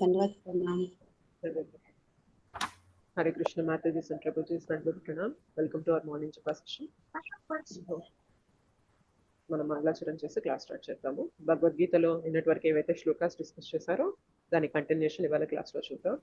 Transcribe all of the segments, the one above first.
धन्यवाद प्रणाम। Hare Krishna Mataji's and Prabhuji's Nandavad Pranam. Welcome to our morning Japa session. మనం మంగళాచరణ చేసి class start చేద్దాము. భగవద్గీతలో నిన్నటి వరకు ఏవైతే శ్లోకాస్ డిస్కస్ చేశారో దాని కంటిన్యూషన్ ఇవాళ క్లాస్లో చూద్దాం.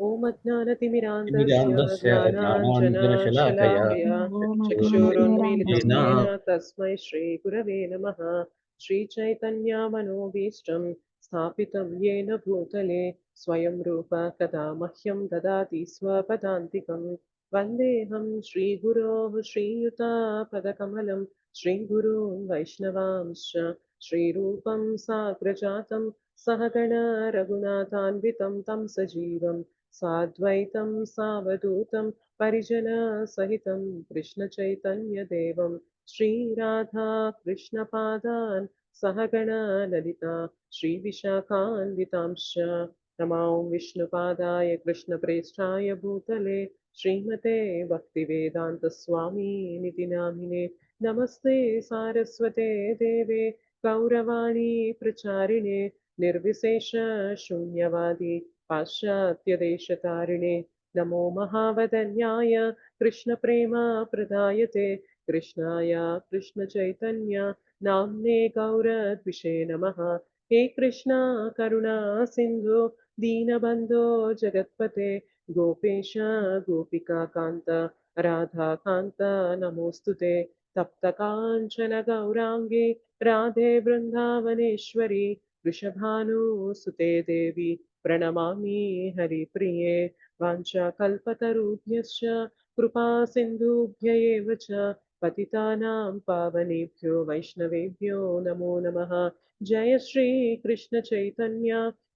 ఓం అజ్ఞానతిమిరాంధస్య జ్ఞానాంజనశలాకయా చక్షురున్మీలితం తస్మై శ్రీ గురవే నమః. శ్రీచైతన్యమనోభీష్టం స్థాపితం యేన భూతలే స్వయం రూప కదా మహ్యం దదాతి స్వపదాంతికం. వందేహం శ్రీగురోః శ్రీయుతాపదకమలం శ్రీగురూన్ వైష్ణవాంశ్చ శ్రీరూపం సాగ్రజాతం सहगण रघुनाथान्वितं तं सजीवं साद्वैतं सावधूतं परिजन सहितं कृष्णचैतन्यदेवं श्रीराधा कृष्णपादान् सहगण ललिता श्रीविशाखान्वितांश्च नमो विष्णुपादाय कृष्णप्रेष्ठाय भूतले श्रीमते भक्तिवेदान्तस्वामिनिति नामिने. नमस्ते सारस्वते देवे गौरवाणी प्रचारिणे निर्विशेष शून्यवादी पाश्चात्यदेशतारिणे. नमो महावदन्याय कृष्णप्रेम प्रदायते कृष्णाय कृष्णचैतन्य नाम्ने गौरद्विषे नमः. हे कृष्णा करुणा सिन्धु दीनबन्धो जगत्पते गोपेश गोपिका कान्त राधा कान्त नमोस्तुते. तप्तकाञ्चन गौराङ्गे राधे वृन्दावनेश्वरी वृषभानुसुते देवी प्रणमामि हरिप्रिये. वाञ्छाकल्पतरुभ्यश्च कृपा सिन्धुभ्य एव च पतितानां पावनेभ्यो वैष्णवेभ्यो नमो नमः. जय श्री कृष्ण चैतन्य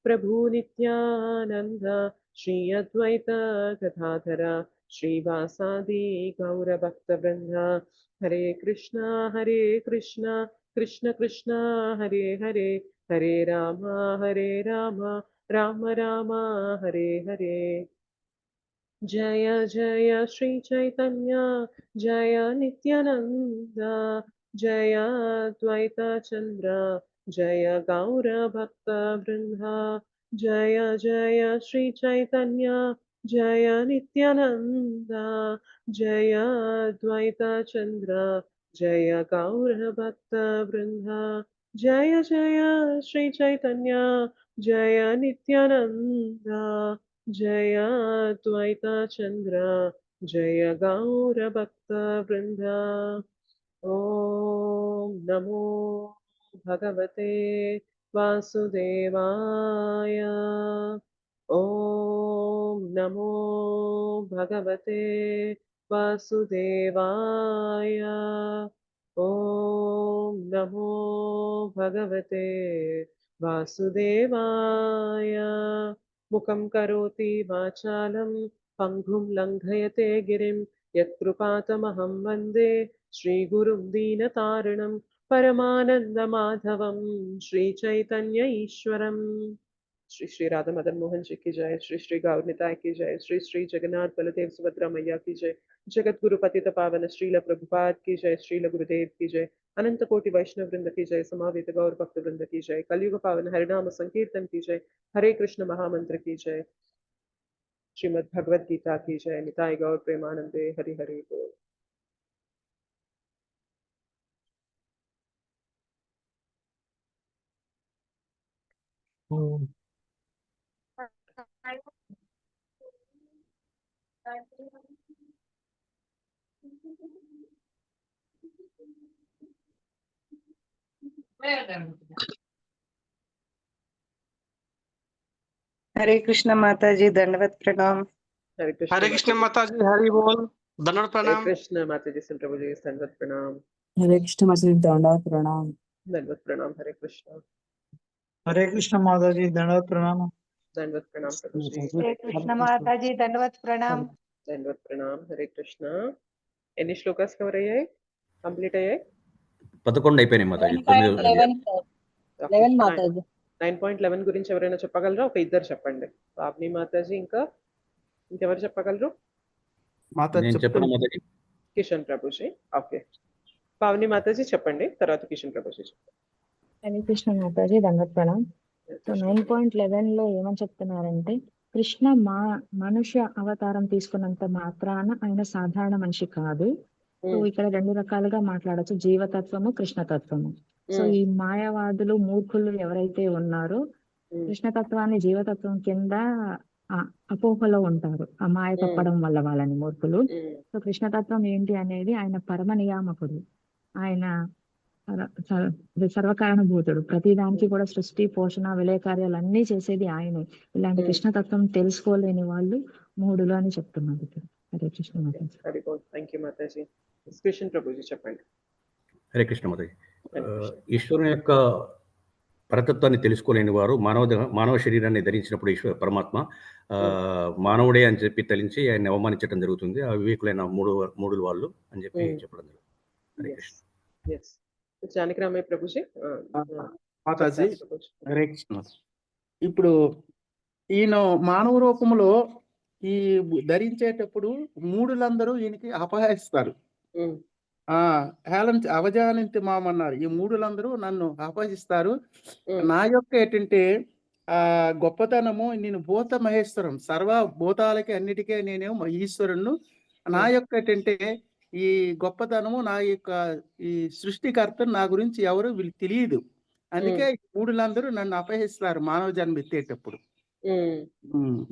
प्रभु नित्यानंद श्री अद्वैत गदाधर श्रीवासादि गौरभक्तवृन्द. हरे कृष्णा कृष्ण कृष्ण हरे हरे हरे राम राम राम हरे हरे. जय जय श्री चैतन्य जय नित्यानंद जय द्वैत चंद्र जय गौर भक्त वृंद. जय जय श्री चैतन्य जय नित्यानंद जय द्वैत चंद्र जय गौर भक्त वृंद. जय जय श्री चैतन्य जय नित्यानंद जय द्वैत चंद्र जय गौर भक्त वृंद. ओम नमो भगवते वासुदेवाय. ओम नमो भगवते वासुदेवाय. ओम नमो भगवते वासुदेवाय. मुखं करोति वाचालं पङ्गुं लङ्घयते गिरिं यत्कृपातमहं वन्दे श्रीगुरुं दीनतारिणं परमानन्दमाधवं श्रीचैतन्य ईश्वरम्. श्री श्री राधा मदन मोहन जी की जय. श्री श्री गौर निताय की जय. श्री श्री जगन्नाथ बलदेव सुभद्रा मैया की जय. जगत गुरु पतित पावन श्रील प्रभुपाद की जय. श्रील गुरुदेव की जय. अनंत कोटि वैष्णव वृंद की जय. समावेत गौर भक्त वृंद की जय. कलयुग पावन हरिनाम संकीर्तन की जय. हरे कृष्ण महामंत्र की जय. श्रीमद् भगवद गीता की जय. निताय गौर प्रेमानंदे हरि हरि बोल. हरे कृष्ण माता जी दंडवत प्रणाम. हरे कृष्ण माता जी हरि बोल दंडवत प्रणाम. हरे कृष्ण माता जी प्रभु जी दंडवत प्रणाम. हरे कृष्ण माता जी दंडवत प्रणाम. दंडवत प्रणाम. हरे कृष्ण. हरे कृष्ण माता जी दंडवत प्रणाम. दंडवत प्रणाम प्रभु जी. हरे कृष्ण माता जी दंडवत प्रणाम. दंडवत प्रणाम. हरे कृष्ण. ఎన్ని శ్లోకాస్ కవర్ అయ్యాయి? కంప్లీట్ అయ్యాయి? 11 అయిపోయినాయి మాతాజీ. 9.11 గురించి ఎవరైనా చెప్పగలరా? ఒక ఇద్దరు చెప్పండి. పావని మాతాజీ ఇంకా ఇంకెవరు చెప్పగలరు? మాతాజీ నేను చెప్పను చెప్తాను. మాతాజీ. కిషన్ ప్రభుజీ. ఓకే. పావని మాతాజీ చెప్పండి, తర్వాత కిషన్ ప్రభుజీ చెప్పండి. హరే కృష్ణ మాతాజీ దండవత్ ప్రణామ్. సో 9.11 లో ఏమని చెప్తున్నారంటే కృష్ణ మనుష్య అవతారం తీసుకున్నంత మాత్రాన ఆయన సాధారణ మనిషి కాదు. సో ఇక్కడ రెండు రకాలుగా మాట్లాడచ్చు, జీవతత్వము, కృష్ణతత్వము. సో ఈ మాయావాదులు మూర్ఖులు ఎవరైతే ఉన్నారో కృష్ణతత్వాన్ని జీవతత్వం కింద అపోహలో ఉంటారు, ఆ మాయ తప్పడం వల్ల వాళ్ళని మూర్ఖులు. సో కృష్ణతత్వం ఏంటి అనేది ఆయన పరమ నియామకుడు, ఆయన సర్వకారణభూతుడు, ప్రతి దానికి కూడా సృష్టి, పోషణ, విలయ కార్యాలు అన్ని చేసేది ఆయనే. ఇలాంటి కృష్ణతత్వం తెలుసుకోలేని వాళ్ళు మూడులు అని చెప్తున్నారు ఇక్కడ. హరే కృష్ణ మాతాజీ. Thank you Mataji. కిషన్ ప్రభుజీ చెప్పండి. హరే కృష్ణ మాతాజీ. ఈశ్వరుని యొక్క పరతత్వాన్ని తెలుసుకోలేని వారు మానవ శరీరాన్ని ధరించినప్పుడు ఈశ్వర పరమాత్మ మానవుడే అని చెప్పి తలించి ఆయన అవమానించడం జరుగుతుంది. ఆ వివేకులైన మూడు వాళ్ళు అని చెప్పి చెప్పడం జరుగుతుంది. హరే కృష్ణ. జానకి రామయ్య ప్రభుజీ. మాతాజీ హరే కృష్ణ. ఇప్పుడు ఈయన మానవ రూపంలో ఈ ధరించేటప్పుడు మూడులందరూ ఈయనకి అపహరిస్తారు. అవజానంతి మామన్నారు, ఈ మూడులందరూ నన్ను అపహరిస్తారు. నా యొక్క ఏంటంటే గొప్పతనము, నేను భూత మహేశ్వరం, సర్వ భూతాలకి అన్నిటికీ నేనేమో ఈశ్వరును. నా యొక్క ఏంటంటే ఈ గొప్పతనము, నా యొక్క ఈ సృష్టికర్త నా గురించి ఎవరు వీళ్ళు తెలియదు. అందుకే మూడులందరూ నన్ను అపహరిస్తారు మానవ జన్మ ఎత్తేటప్పుడు.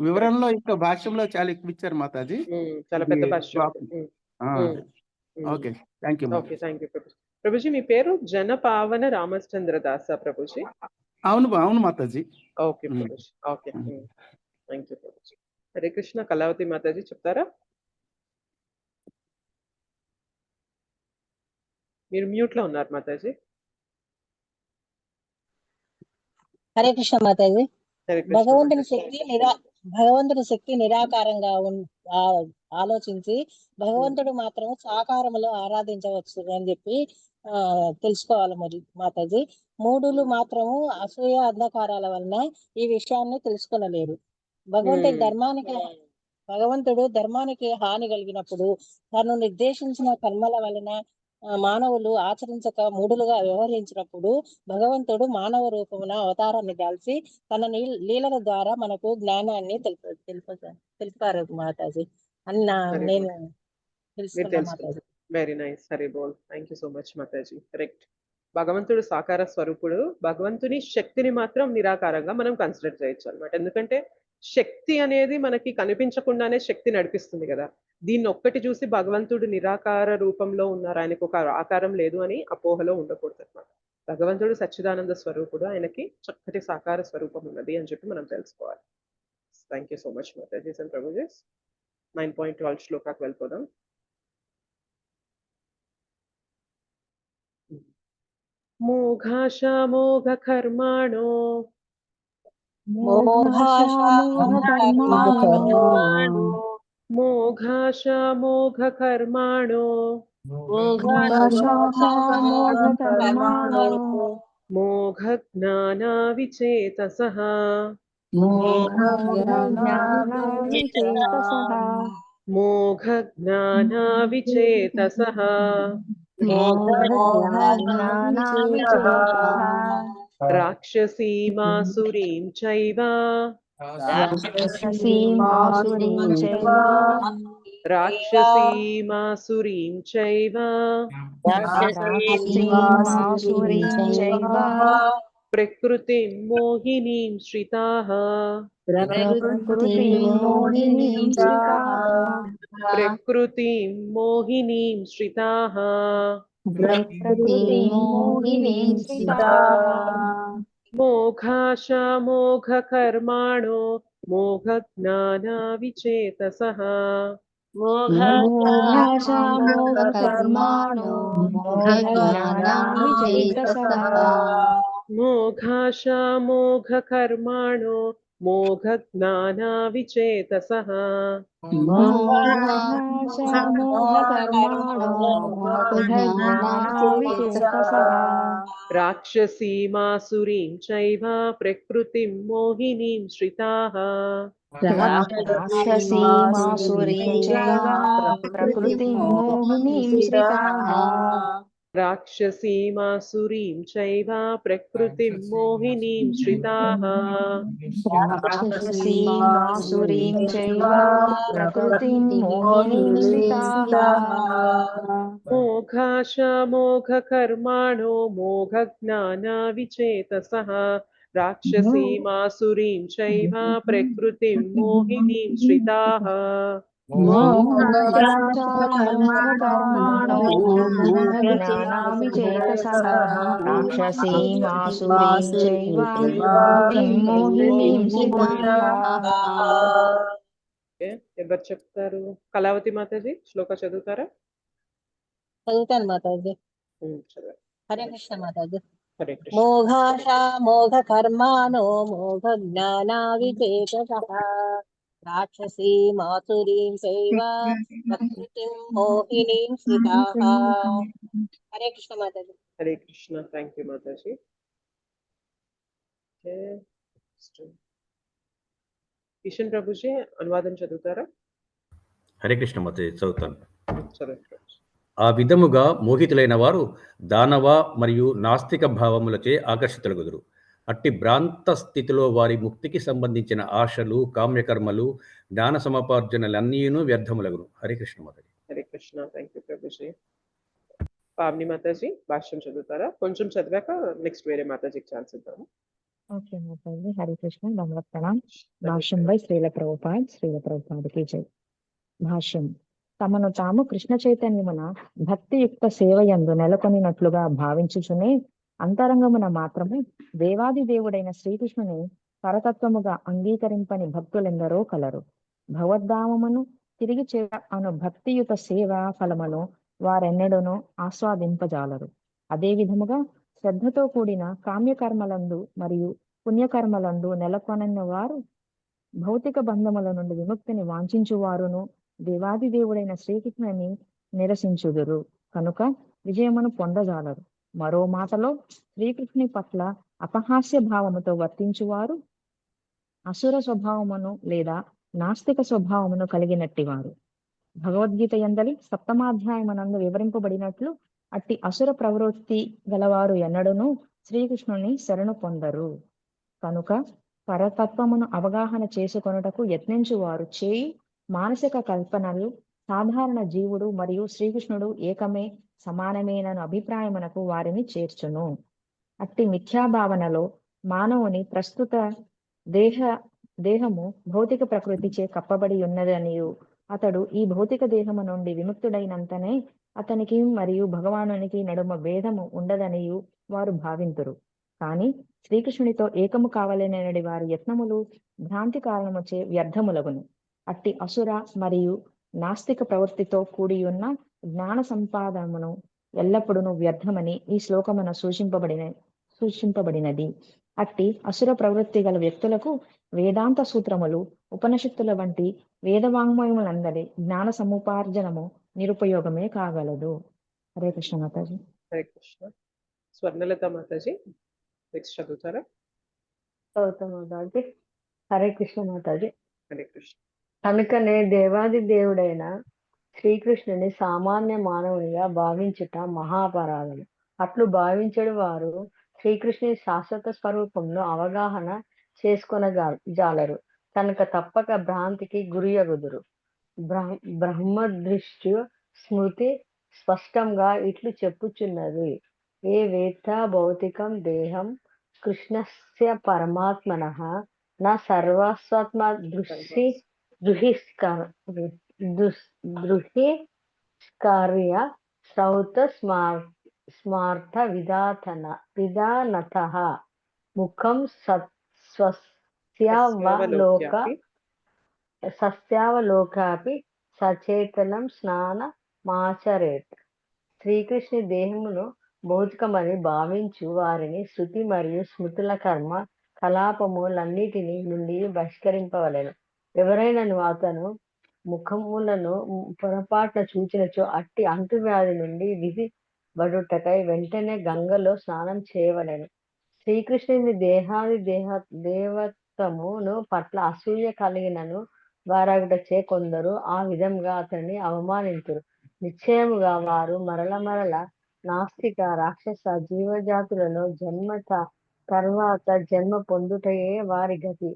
వివరణలో ఇంకా భాష్యంలో చాలా ఎక్కువ ఇచ్చారు మాతాజీ. చాలా పెద్ద భాష్యం. Okay, thank you. Okay, thank you Prabhuji. Prabhuji మీ పేరు జనపావన రామచంద్ర దాస ప్రభుజీ? అవును అవును Mataji. Okay Prabhuji. Okay, thank you Prabhuji. Hare Krishna. Kalavathi Mataji చెప్తారా? మీరు మ్యూట్ లో ఉన్నారు మాతాజీ. హరే కృష్ణ మాతాజీ. భగవంతుని శక్తి నిరాకారంగా ఆలోచించి భగవంతుడు మాత్రం సాకారములో ఆరాధించవచ్చు అని చెప్పి తెలుసుకోవాలి మరి మాతాజీ. మూడులు మాత్రము అసూయ అంధకారాల వలన ఈ విషయాన్ని తెలుసుకొనలేరు. భగవంతుడు ధర్మానికి హాని కలిగినప్పుడు తను నిర్దేశించిన కర్మల వలన మానవులు ఆచరించక మూడులుగా వ్యవహరించినప్పుడు భగవంతుడు మానవ రూపమున అవతారాన్ని దాల్చి తన లీలల ద్వారా మనకు జ్ఞానాన్ని తెలుపుతారు మాతాజీ అని నేను తెలుసుకున్నాను. Very nice. హరి బోల్. థ్యాంక్ యూ సో మచ్ మాతాజీ. కరెక్ట్. భగవంతుడు సాకార స్వరూపుడు, భగవంతుని శక్తిని మాత్రం నిరాకారంగా మనం కన్సిడర్ చేయొచ్చు అనమాట. ఎందుకంటే శక్తి అనేది మనకి కనిపించకుండానే శక్తి నడిపిస్తుంది కదా. దీన్ని ఒక్కటి చూసి భగవంతుడు నిరాకార రూపంలో ఉన్నారు, ఆయనకు ఒక ఆకారం లేదు అని అపోహలో ఉండకూడదు అనమాట. భగవంతుడు సచ్చిదానంద స్వరూపుడు, ఆయనకి చక్కటి సాకార స్వరూపం ఉన్నది అని చెప్పి మనం తెలుసుకోవాలి. Thank you so much Matajis and prabhujis. 9.12 శ్లోకాకి వెళ్ళిపోదాం. మోఘాశమోఘ కర్మాణో మోఘాశమోఘ కర్మాణో మోఘ జ్ఞాన విచేతసః మోఘ జ్ఞాన విచేతసః రాక్షసీమాసురీం చైవ రాక్షసీమాసురీం చైవ ప్రకృతిం మోహినీం శ్రితాః ప్రకృతిం మోహినీం శ్రితాః మోఘాశమోఘ కర్మాణో మోఘ జ్ఞాన విచేతసః మోఘాశమోఘ కర్మాణో మోఘ జ్ఞాన విచేతసః రాక్షసీమాసురీం చైవ ప్రకృతిం మోహినీం శ్రితాః రాక్షసీమాసురీం చైవ ప్రకృతిం మోహినీం శ్రితాః రాక్షసీమాసురీం చైవ ప్రకృతిం మోహినీం శ్రితాః రాక్షసీమాసురీం చైవ ప్రకృతిం మోహినీం శ్రితాః మోఘాశమోఘకర్మాణో మోఘజ్ఞానవిచేతసః రాక్షసీమాసురీం చైవ ప్రకృతిం మోహినీం శ్రితాః మోఘకర్మాణో మోఘజ్ఞానావిచేతసః రాక్షసీమాసురీం చైవ ప్రకృతిం మోహినీం శ్రితాః. ఎవరు చెప్తారు? కళావతి మాతాజీ శ్లోక చదువుతారా? చదువుతాను మాతాజీ. చదవండి. హరే కృష్ణ మాతాజీ. హరే కృష్ణ. మోఘాశా మోఘ కర్మాణో మోఘ జ్ఞానావిచేతసః రాక్షసీ మాసురీం చైవ ప్రకృతిం మోహినీం శ్రితాః. హరే కృష్ణ మాతాజీ. హరే కృష్ణ. Thank you Mataji. కిషన్ ప్రభుజీ అనువాదం చదువుతారా? హరే కృష్ణ మాతాజీ చదువుతాను. చదవండి. ఆ విధముగా మోహితులైన వారు దానవ మరియు నాస్తిక భావములచే ఆకర్షితులగుదురు. అట్టి భ్రాంత స్థితిలో వారి ముక్తికి సంబంధించిన ఆశలు, కామ్యకర్మలు, జ్ఞాన సముపార్జనలన్నీను వ్యర్థములగును. హరే కృష్ణ మాతాజీ. హరే కృష్ణ. Thank you Prabhuji. పావని మాతాజీ భాష్యం చదువుతారా? కొంచెం చదివాక నెక్స్ట్ వేరే మాతాజీకి ఛాన్స్ ఇద్దాము. ఓకే మాతాజీ. హరే కృష్ణ. దండవత్ ప్రణామ్. భాష్యం బై శ్రీల ప్రభుపాదకి జై. భాష్యం. తమను తాము కృష్ణ చైతన్యమున భక్తియుక్త సేవయందు నెలకొనినట్లుగా భావించుచునే అంతరంగమున మాత్రమే దేవాది దేవుడైన శ్రీకృష్ణుని పరతత్వముగా అంగీకరింపని భక్తులెందరో కలరు. భగవద్ధామమును తిరిగి చేర అను భక్తియుత సేవ ఫలమును వారెన్నడూనూ ఆస్వాదింపజాలరు. అదే విధముగా శ్రద్ధతో కూడిన కామ్యకర్మలందు మరియు పుణ్యకర్మలందు నెలకొనిన వారు భౌతిక బంధముల నుండి విముక్తిని వాంఛించువారును దేవాది దేవుడైన శ్రీకృష్ణుని నిరసించుదురు కనుక విజయమును పొందజాలరు. మరో మాటలో శ్రీకృష్ణుని పట్ల అపహాస్య భావముతో వర్తించువారు అసుర స్వభావమును లేదా నాస్తిక స్వభావమును కలిగినట్టివారు. భగవద్గీత యందలి 7వ అధ్యాయమునందు వివరింపబడినట్లు అట్టి అసుర ప్రవృత్తి గలవారు ఎన్నడూనూ శ్రీకృష్ణుని శరణు పొందరు. కనుక పరతత్వమును అవగాహన చేసుకొనుటకు యత్నించువారు చేయి మానసిక కల్పనలు సాధారణ జీవుడు మరియు శ్రీకృష్ణుడు ఏకమే సమానమేనను అభిప్రాయమునకు వారిని చేర్చును. అట్టి మిథ్యాభావనలో మానవుని ప్రస్తుత దేహము భౌతిక ప్రకృతిచే కప్పబడి ఉన్నదనియు అతడు ఈ భౌతిక దేహము నుండి విముక్తుడైనంతనే అతనికి మరియు భగవానునికి నడుమ భేదము ఉండదనియు వారు భావింతురు. కాని శ్రీకృష్ణునితో ఏకము కావాలనేది వారి యత్నములు భ్రాంతి కారణముచే వ్యర్థములగును. అట్టి అసుర మరియు నాస్తిక ప్రవృత్తితో కూడియున్న జ్ఞాన సంపాదనమును ఎల్లప్పుడూ వ్యర్థమని ఈ శ్లోకమున సూచింపబడినది. అట్టి అసుర ప్రవృత్తి గల వ్యక్తులకు వేదాంత సూత్రములు, ఉపనిషత్తుల వంటి వేదవాంగ్మయములందరి జ్ఞాన సముపార్జనము నిరుపయోగమే కాగలదు. హరే కృష్ణ మాతాజీ. హరే కృష్ణ. స్వర్ణలత మాతాజీ నెక్స్ట్ చదువుతారా? మాతాజీ. హరే కృష్ణ మాతాజీ. హరే కృష్ణ. కనుకనే దేవాది దేవుడైన శ్రీకృష్ణుని సామాన్య మానవునిగా భావించుట మహాపరాధము. అట్లు భావించడు వారు శ్రీకృష్ణుని శాశ్వత స్వరూపంలో అవగాహన చేసుకొనజాలరు కనుక తప్పక భ్రాంతికి గురియగుదురు. బ్రహ్మదృష్టి స్మృతి స్పష్టంగా ఇట్లు చెప్పుచున్నది. ఏ వేత్త భౌతికం దేహం కృష్ణస్య పరమాత్మనః నా సర్వస్వాత్మ దృహిస్కార్య శ్రౌత స్మార్త విధానతః ముఖం సస్యావలోకాపి సచేతనం స్నానమాచరేత్. శ్రీకృష్ణుని దేహమును భౌతికమని భావించు వారిని శృతి మరియు స్మృతుల కర్మ కలాపములన్నిటిని నుండి బహిష్కరింపవలెను. ఎవరైనాను అతను ముఖములను పొరపాటున చూచినచో అట్టి అంటువ్యాధి నుండి విధి బడుటకై వెంటనే గంగలో స్నానం చేయవలెను. శ్రీకృష్ణుని రక్తమును పట్ల అసూయ కలిగినను వారగుటచే కొందరు ఆ విధంగా అతనిని అవమానింతురు. నిశ్చయముగా వారు మరల నాస్తిక రాక్షస జీవజాతులలో తర్వాత జన్మ పొందుటయే వారి గతి.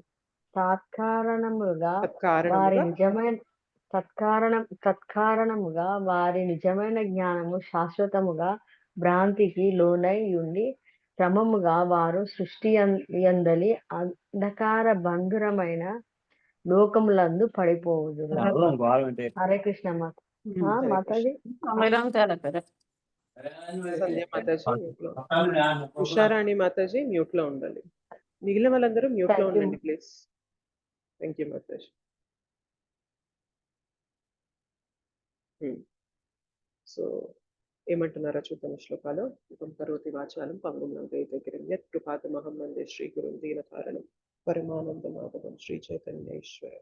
తత్కారణముగా వారి నిజమైన జ్ఞానము శాశ్వతముగా భ్రాంతికి లోనై ఉండి క్రమముగా వారు సృష్టి యందలి అంధకార బంధురమైన లోకములందు పడిపోవుదురు. హరే కృష్ణ మాత. మాతాజీ సంధ్య మాతాజీ మ్యూట్ లో, ఉషారాణి మాతాజీ మ్యూట్ లో ఉండాలి. మిగిలిన వాళ్ళందరూ మ్యూట్ లో ఉండండి please. Thank you Mataji. So ఏమంటున్నారో చూద్దాం శ్లోకాలు. ఇతం కరోతి వాచాలం పంగుం లంకైకగిరిం యత్ కృపాతమహం వందే శ్రీ గురుం దీనకారణం పరమానందమాధవం శ్రీ చైతన్యేశ్వర.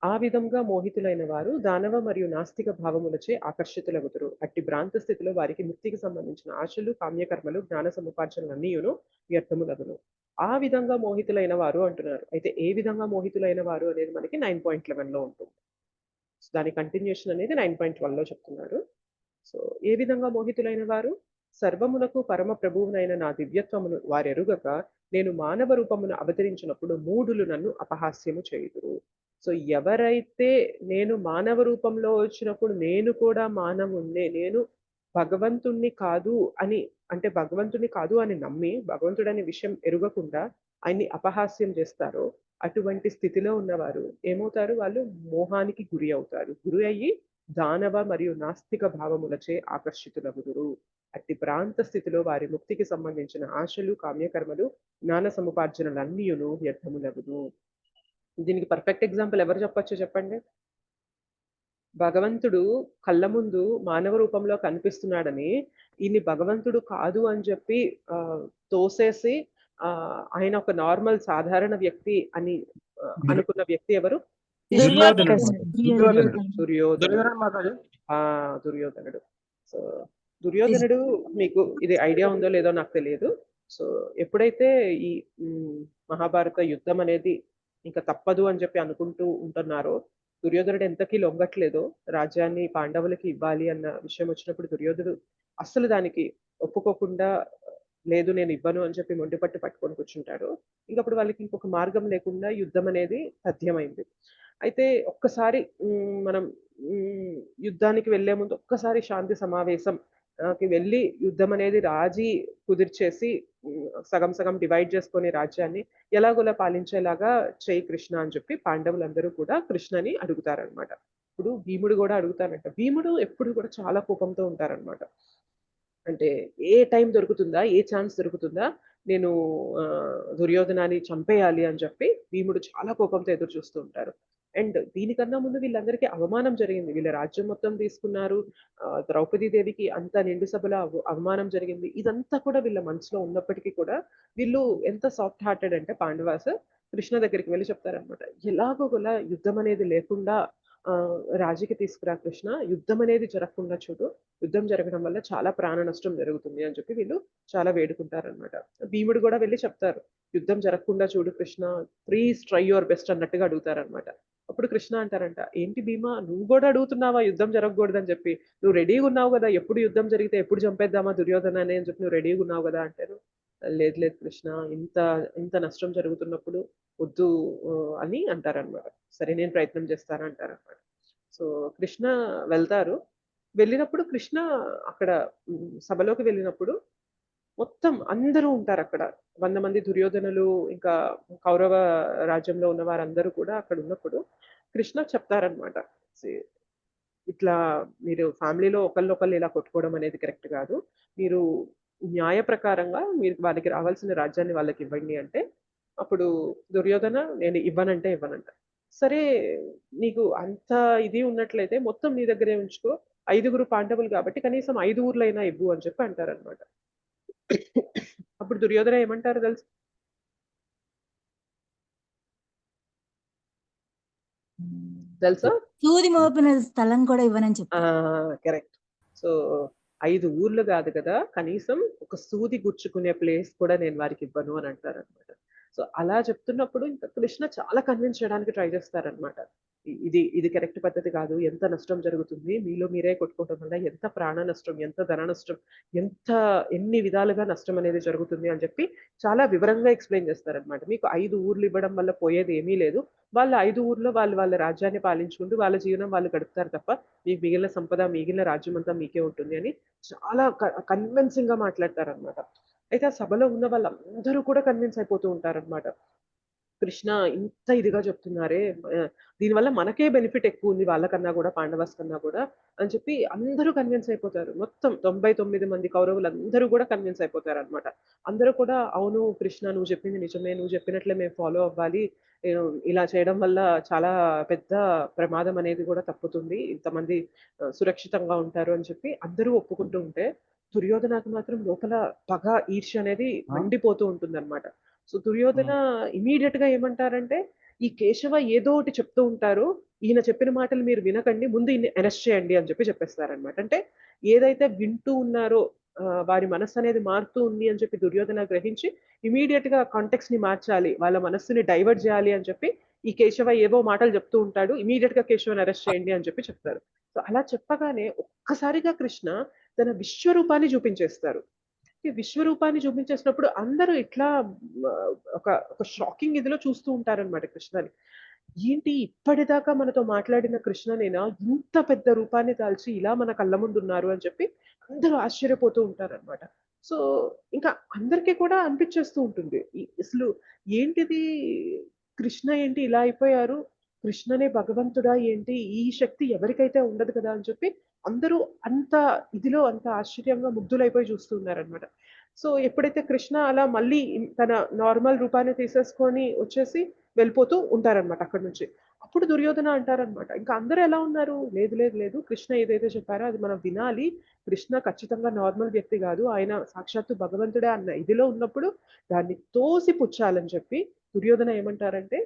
ఆ విధంగా మోహితులైన వారు దానవ మరియు నాస్తిక భావములచే ఆకర్షితులగుదురు. అట్టి భ్రాంత స్థితిలో వారికి ముక్తికి సంబంధించిన ఆశలు, కామ్యకర్మలు, జ్ఞాన సముపార్జనలన్నీయును వ్యర్థములగును. ఆ విధంగా మోహితులైన వారు అంటున్నారు. అయితే ఏ విధంగా మోహితులైన వారు అనేది మనకి 9.11 లో ఉంటుంది. దాని కంటిన్యూషన్ అనేది 9.12 లో చెప్తున్నారు. సో ఏ విధంగా మోహితులైన వారు? సర్వమునకు పరమ ప్రభువునైన నా దివ్యత్వమును వారెరుగక నేను మానవ రూపమును అవతరించినప్పుడు మూఢులు నన్ను అపహాస్యము చేయుదురు. సో ఎవరైతే నేను మానవ రూపంలో వచ్చినప్పుడు నేను కూడా మానవుణ్ణే, నేను భగవంతుణ్ణి కాదు అని, అంటే భగవంతుని కాదు అని నమ్మి భగవంతుడు అనే విషయం ఎరుగకుండా ఆయన్ని అపహాస్యం చేస్తారో అటువంటి స్థితిలో ఉన్నవారు ఏమవుతారు? వాళ్ళు మోహానికి గురి అవుతారు. గురి అయ్యి దానవ మరియు నాస్తిక భావములచే ఆకర్షితులగుదురు. అట్టి ప్రాంత స్థితిలో వారి ముక్తికి సంబంధించిన ఆశలు, కామ్యకర్మలు, జ్ఞాన సముపార్జనలన్నీయును వ్యర్థములగును. దీనికి పర్ఫెక్ట్ ఎగ్జాంపుల్ ఎవరు చెప్పొచ్చు చెప్పండి? భగవంతుడు కళ్ళ ముందు మానవ రూపంలో కనిపిస్తున్నాడని ఈయన్ని భగవంతుడు కాదు అని చెప్పి తోసేసి ఆయన ఒక నార్మల్ సాధారణ వ్యక్తి అని అనుకున్న వ్యక్తి ఎవరు? దుర్యోధనుడు. సో దుర్యోధనుడు మీకు ఇది ఐడియా ఉందో లేదో నాకు తెలియదు. సో ఎప్పుడైతే ఈ మహాభారత యుద్ధం అనేది ఇంకా తప్పదు అని చెప్పి అనుకుంటూ ఉంటున్నారో, దుర్యోధనుడు ఎంతకీ లొంగట్లేదో, రాజ్యాన్ని పాండవులకి ఇవ్వాలి అన్న విషయం వచ్చినప్పుడు దుర్యోధనుడు అస్సలు దానికి ఒప్పుకోకుండా లేదు నేను ఇవ్వను అని చెప్పి మొండిపట్టు పట్టుకొని కూర్చుంటాడు. ఇంకప్పుడు వాళ్ళకి ఇంకొక మార్గం లేకుండా యుద్ధం అనేది తథ్యమైంది. అయితే ఒక్కసారి మనం యుద్ధానికి వెళ్లే ముందు ఒక్కసారి శాంతి సమావేశం వెళ్ళి యుద్ధం అనేది రాజీ కుదిర్చేసి సగం సగం డివైడ్ చేసుకొని రాజ్యాన్ని ఎలాగోలా పాలించేలాగా చేయి కృష్ణ అని చెప్పి పాండవులందరూ కూడా కృష్ణని అడుగుతారనమాట. ఇప్పుడు భీముడు కూడా అడుగుతారంట. భీముడు ఎప్పుడు కూడా చాలా కోపంతో ఉంటారనమాట. అంటే ఏ టైం దొరుకుతుందా, ఏ ఛాన్స్ దొరుకుతుందా నేను దుర్యోధనాన్ని చంపేయాలి అని చెప్పి భీముడు చాలా కోపంతో ఎదురు చూస్తూ ఉంటారు. అండ్ దీనికన్నా ముందు వీళ్ళందరికీ అవమానం జరిగింది. వీళ్ళ రాజ్యం మొత్తం తీసుకున్నారు. ద్రౌపదీదేవికి అంత నిండు సభలో అవమానం జరిగింది. ఇదంతా కూడా వీళ్ళ మనసులో ఉన్నప్పటికీ కూడా వీళ్ళు ఎంత సాఫ్ట్ హార్టెడ్ అంటే పాండవాస్ కృష్ణ దగ్గరికి వెళ్ళి చెప్తారనమాట. ఎలాగోలా యుద్ధం అనేది లేకుండా రాజుకి తీసుకురా కృష్ణ, యుద్ధం అనేది జరగకుండా చూడు, యుద్ధం జరగడం వల్ల చాలా ప్రాణ నష్టం జరుగుతుంది అని చెప్పి వీళ్ళు చాలా వేడుకుంటారనమాట. భీముడు కూడా వెళ్ళి చెప్తారు, యుద్ధం జరగకుండా చూడు Krishna, please try your best అన్నట్టుగా అడుగుతారనమాట. అప్పుడు కృష్ణ అంటారంట, ఏంటి భీమా నువ్వు కూడా అడుగుతున్నావా యుద్ధం జరగకూడదని చెప్పి? నువ్వు రెడీగా ఉన్నావు కదా, ఎప్పుడు యుద్ధం జరిగితే ఎప్పుడు చంపేద్దామా దుర్యోధనాన్ని అని చెప్పి నువ్వు రెడీగా ఉన్నావు కదా అంటారు. లేదు లేదు కృష్ణ, ఇంత నష్టం జరుగుతున్నప్పుడు వద్దు అని అంటారనమాట. సరే నేను ప్రయత్నం చేస్తాను అంటారనమాట. సో కృష్ణ వెళ్తారు. వెళ్ళినప్పుడు కృష్ణ అక్కడ సభలోకి వెళ్ళినప్పుడు మొత్తం అందరూ ఉంటారు అక్కడ. 100 మంది దుర్యోధనులు ఇంకా కౌరవ రాజ్యంలో ఉన్న వారందరూ కూడా అక్కడ ఉన్నప్పుడు కృష్ణ చెప్తారనమాట, ఇట్లా మీరు ఫ్యామిలీలో ఒకళ్ళు ఇలా కొట్టుకోవడం అనేది కరెక్ట్ కాదు. మీరు న్యాయ ప్రకారంగా మీరు వాళ్ళకి రావాల్సిన రాజ్యాన్ని వాళ్ళకి ఇవ్వండి అంటే, అప్పుడు దుర్యోధన నేను ఇవ్వనంటే ఇవ్వనంట. సరే నీకు అంత ఇది ఉన్నట్లయితే మొత్తం నీ దగ్గరే ఉంచుకో, 5గురు పాండవులు కాబట్టి కనీసం 5 ఊర్లైనా ఇవ్వు అని చెప్పి అంటారనమాట. అప్పుడు దుర్యోధన ఏమంటారు తెలుసు? తెలుసా? సూది మోపిన స్థలం కూడా ఇవ్వనని చెప్పారు. కరెక్ట్. సో 5 ఊర్లు కాదు కదా! కనీసం ఒక సూది గుచ్చుకునే ప్లేస్ కూడా నేను వారికి ఇవ్వను అని అంటారనమాట. సో, అలా చెప్తున్నప్పుడు ఇంకా కృష్ణ చాలా కన్విన్స్ చేయడానికి ట్రై చేస్తారనమాట. ఇది కరెక్ట్ పద్ధతి కాదు. ఎంత నష్టం జరుగుతుంది. మీలో మీరే కొట్టుకోవడం వల్ల ఎంత ప్రాణ నష్టం, ఎంత ధన నష్టం, ఎంత ఎన్ని విధాలుగా నష్టం అనేది జరుగుతుంది అని చెప్పి చాలా వివరంగా ఎక్స్‌ప్లెయిన్ చేస్తారనమాట. మీకు 5 ఊర్లు ఇవ్వడం వల్ల పోయేది ఏమీ లేదు. వాళ్ళ 5 ఊర్లో వాళ్ళు వాళ్ళ రాజ్యాన్ని పాలించుకుంటూ వాళ్ళ జీవనం వాళ్ళు గడుపుతారు తప్ప, మీకు మిగిలిన సంపద, మిగిలిన రాజ్యమంతా మీకే ఉంటుంది అని చాలా కన్విన్సింగ్‌గా మాట్లాడతారనమాట. అయితే ఆ సభలో ఉన్న వాళ్ళందరూ కూడా కన్విన్స్ అయిపోతూ ఉంటారనమాట. కృష్ణ ఇంత ఇదిగా చెప్తున్నారే, దీనివల్ల మనకే బెనిఫిట్ ఎక్కువుంది వాళ్ళకన్నా గూడా, పాండవాస్ కన్నా గూడా అని చెప్పి అందరూ కన్విన్స్ అయిపోతారు. మొత్తం 99 మంది కౌరవులందరూ గూడా కన్విన్స్ అయిపోతారనమాట. అందరూ కూడా అవును కృష్ణ నువ్వు చెప్పింది నిజమే. నువ్వు చెప్పినట్లే మేము ఫాలో అవ్వాలి. ఇలా చేయడం వల్ల చాలా పెద్ద ప్రమాదం అనేది గూడా తప్పుతుంది. ఇంతమంది సురక్షితంగా ఉంటారు అని చెప్పి అందరూ ఒప్పుకుంటూ ఉంటే, దుర్యోధనకు మాత్రం లోపల పగ, ఈర్ష్య అనేది మండిపోతూ ఉంటుందనమాట. సో, దుర్యోధన ఇమ్మీడియేట్‌గా ఏమంటారంటే, ఈ కేశవ ఏదో ఒకటి చెప్తూ ఉంటారు. ఈయన చెప్పిన మాటలు మీరు వినకండి. ముందు ఈయన్ని అరెస్ట్ చేయండి అని చెప్పేస్తారనమాట. అంటే ఏదైతే వింటూ ఉన్నారో వారి మనస్సనేది మారుతూ ఉంది అని చెప్పి దుర్యోధన గ్రహించి ఇమ్మీడియేట్‌గా కాంటెక్స్ట్‌ని మార్చాలి. వాళ్ళ మనస్సుని డైవర్ట్ చేయాలి అని చెప్పి ఈ కేశవ ఏవో మాటలు చెప్తూ ఉంటాడు. ఇమ్మీడియేట్‌గా కేశవని అరెస్ట్ చేయండి అని చెప్తారు. సో, అలా చెప్పగానే ఒక్కసారిగా కృష్ణ తన విశ్వరూపాన్ని చూపించేస్తారు. ఈ విశ్వరూపాన్ని చూపించేసినప్పుడు అందరూ ఇట్లా ఒక ఒక షాకింగ్ ఇదిలో చూస్తూ ఉంటారనమాట కృష్ణని. ఏంటి ఇప్పటిదాకా మనతో మాట్లాడిన కృష్ణనేనా ఇంత పెద్ద రూపాన్ని దాల్చి ఇలా మన కళ్ళ ముందున్నారు అని చెప్పి అందరూ ఆశ్చర్యపోతూ ఉంటారనమాట. సో, ఇంకా అందరికీ కూడా అనిపిచ్చేస్తూ ఉంటుంది. అసలు ఏంటిది కృష్ణ ఏంటి ఇలా అయిపోయారు? కృష్ణనే భగవంతుడా ఏంటి? ఈ శక్తి ఎవరికైతే ఉండదు కదా! అని చెప్పి అందరూ అంత ఇదిలో అంత ఆశ్చర్యంగా ముగ్ధులైపోయి చూస్తూ ఉన్నారనమాట. సో, ఎప్పుడైతే కృష్ణ అలా మళ్ళీ తన నార్మల్ రూపాన్ని తీసేసుకొని వచ్చేసి వెళ్ళిపోతూ ఉంటారనమాట అక్కడి నుంచి. అప్పుడు దుర్యోధన అంటారనమాట. ఇంకా అందరూ ఎలా ఉన్నారు? లేదు, లేదు, లేదు. కృష్ణ ఏదైతే చెప్పారో అది మనం వినాలి. కృష్ణ ఖచ్చితంగా నార్మల్ వ్యక్తి గాదు. ఆయన సాక్షాత్తు భగవంతుడే అన్న ఇదిలో ఉన్నప్పుడు దాన్ని తోసిపుచ్చాలని చెప్పి దుర్యోధన ఏమంటారంటే,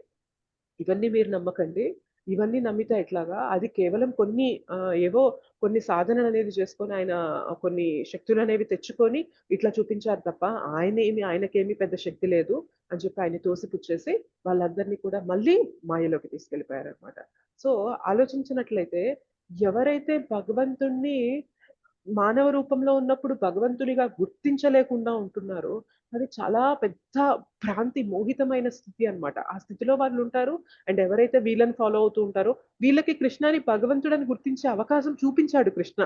ఇవన్నీ మీరు నమ్మకండి. ఇవన్నీ నమ్మితే ఎట్లాగా? అది కేవలం కొన్ని ఏవో కొన్ని సాధనలనేవి చేసుకొని ఆయన కొన్ని శక్తులనేవి తెచ్చుకొని ఇట్లా చూపించారు తప్ప ఆయనకేమి పెద్ద శక్తి లేదు అని చెప్పి ఆయన్ని తోసిపుచ్చేసి వాళ్ళందరినీ కూడా మళ్ళీ మాయలోకి తీసుకెళ్ళిపోయారనమాట. సో, ఆలోచించినట్లయితే ఎవరైతే భగవంతుడిని మానవ రూపంలో ఉన్నప్పుడు భగవంతునిగా గుర్తించలేకుండా ఉంటున్నారో, అది చాలా పెద్ద భ్రాంతి మోహితమైన స్థితి అన్నమాట. ఆ స్థితిలో వాళ్ళుంటారు. అండ్ ఎవరైతే వీళ్ళని ఫాలో అవుతూ ఉంటారో, వీళ్ళకి కృష్ణని భగవంతుడని గుర్తించే అవకాశం చూపించాడు కృష్ణ.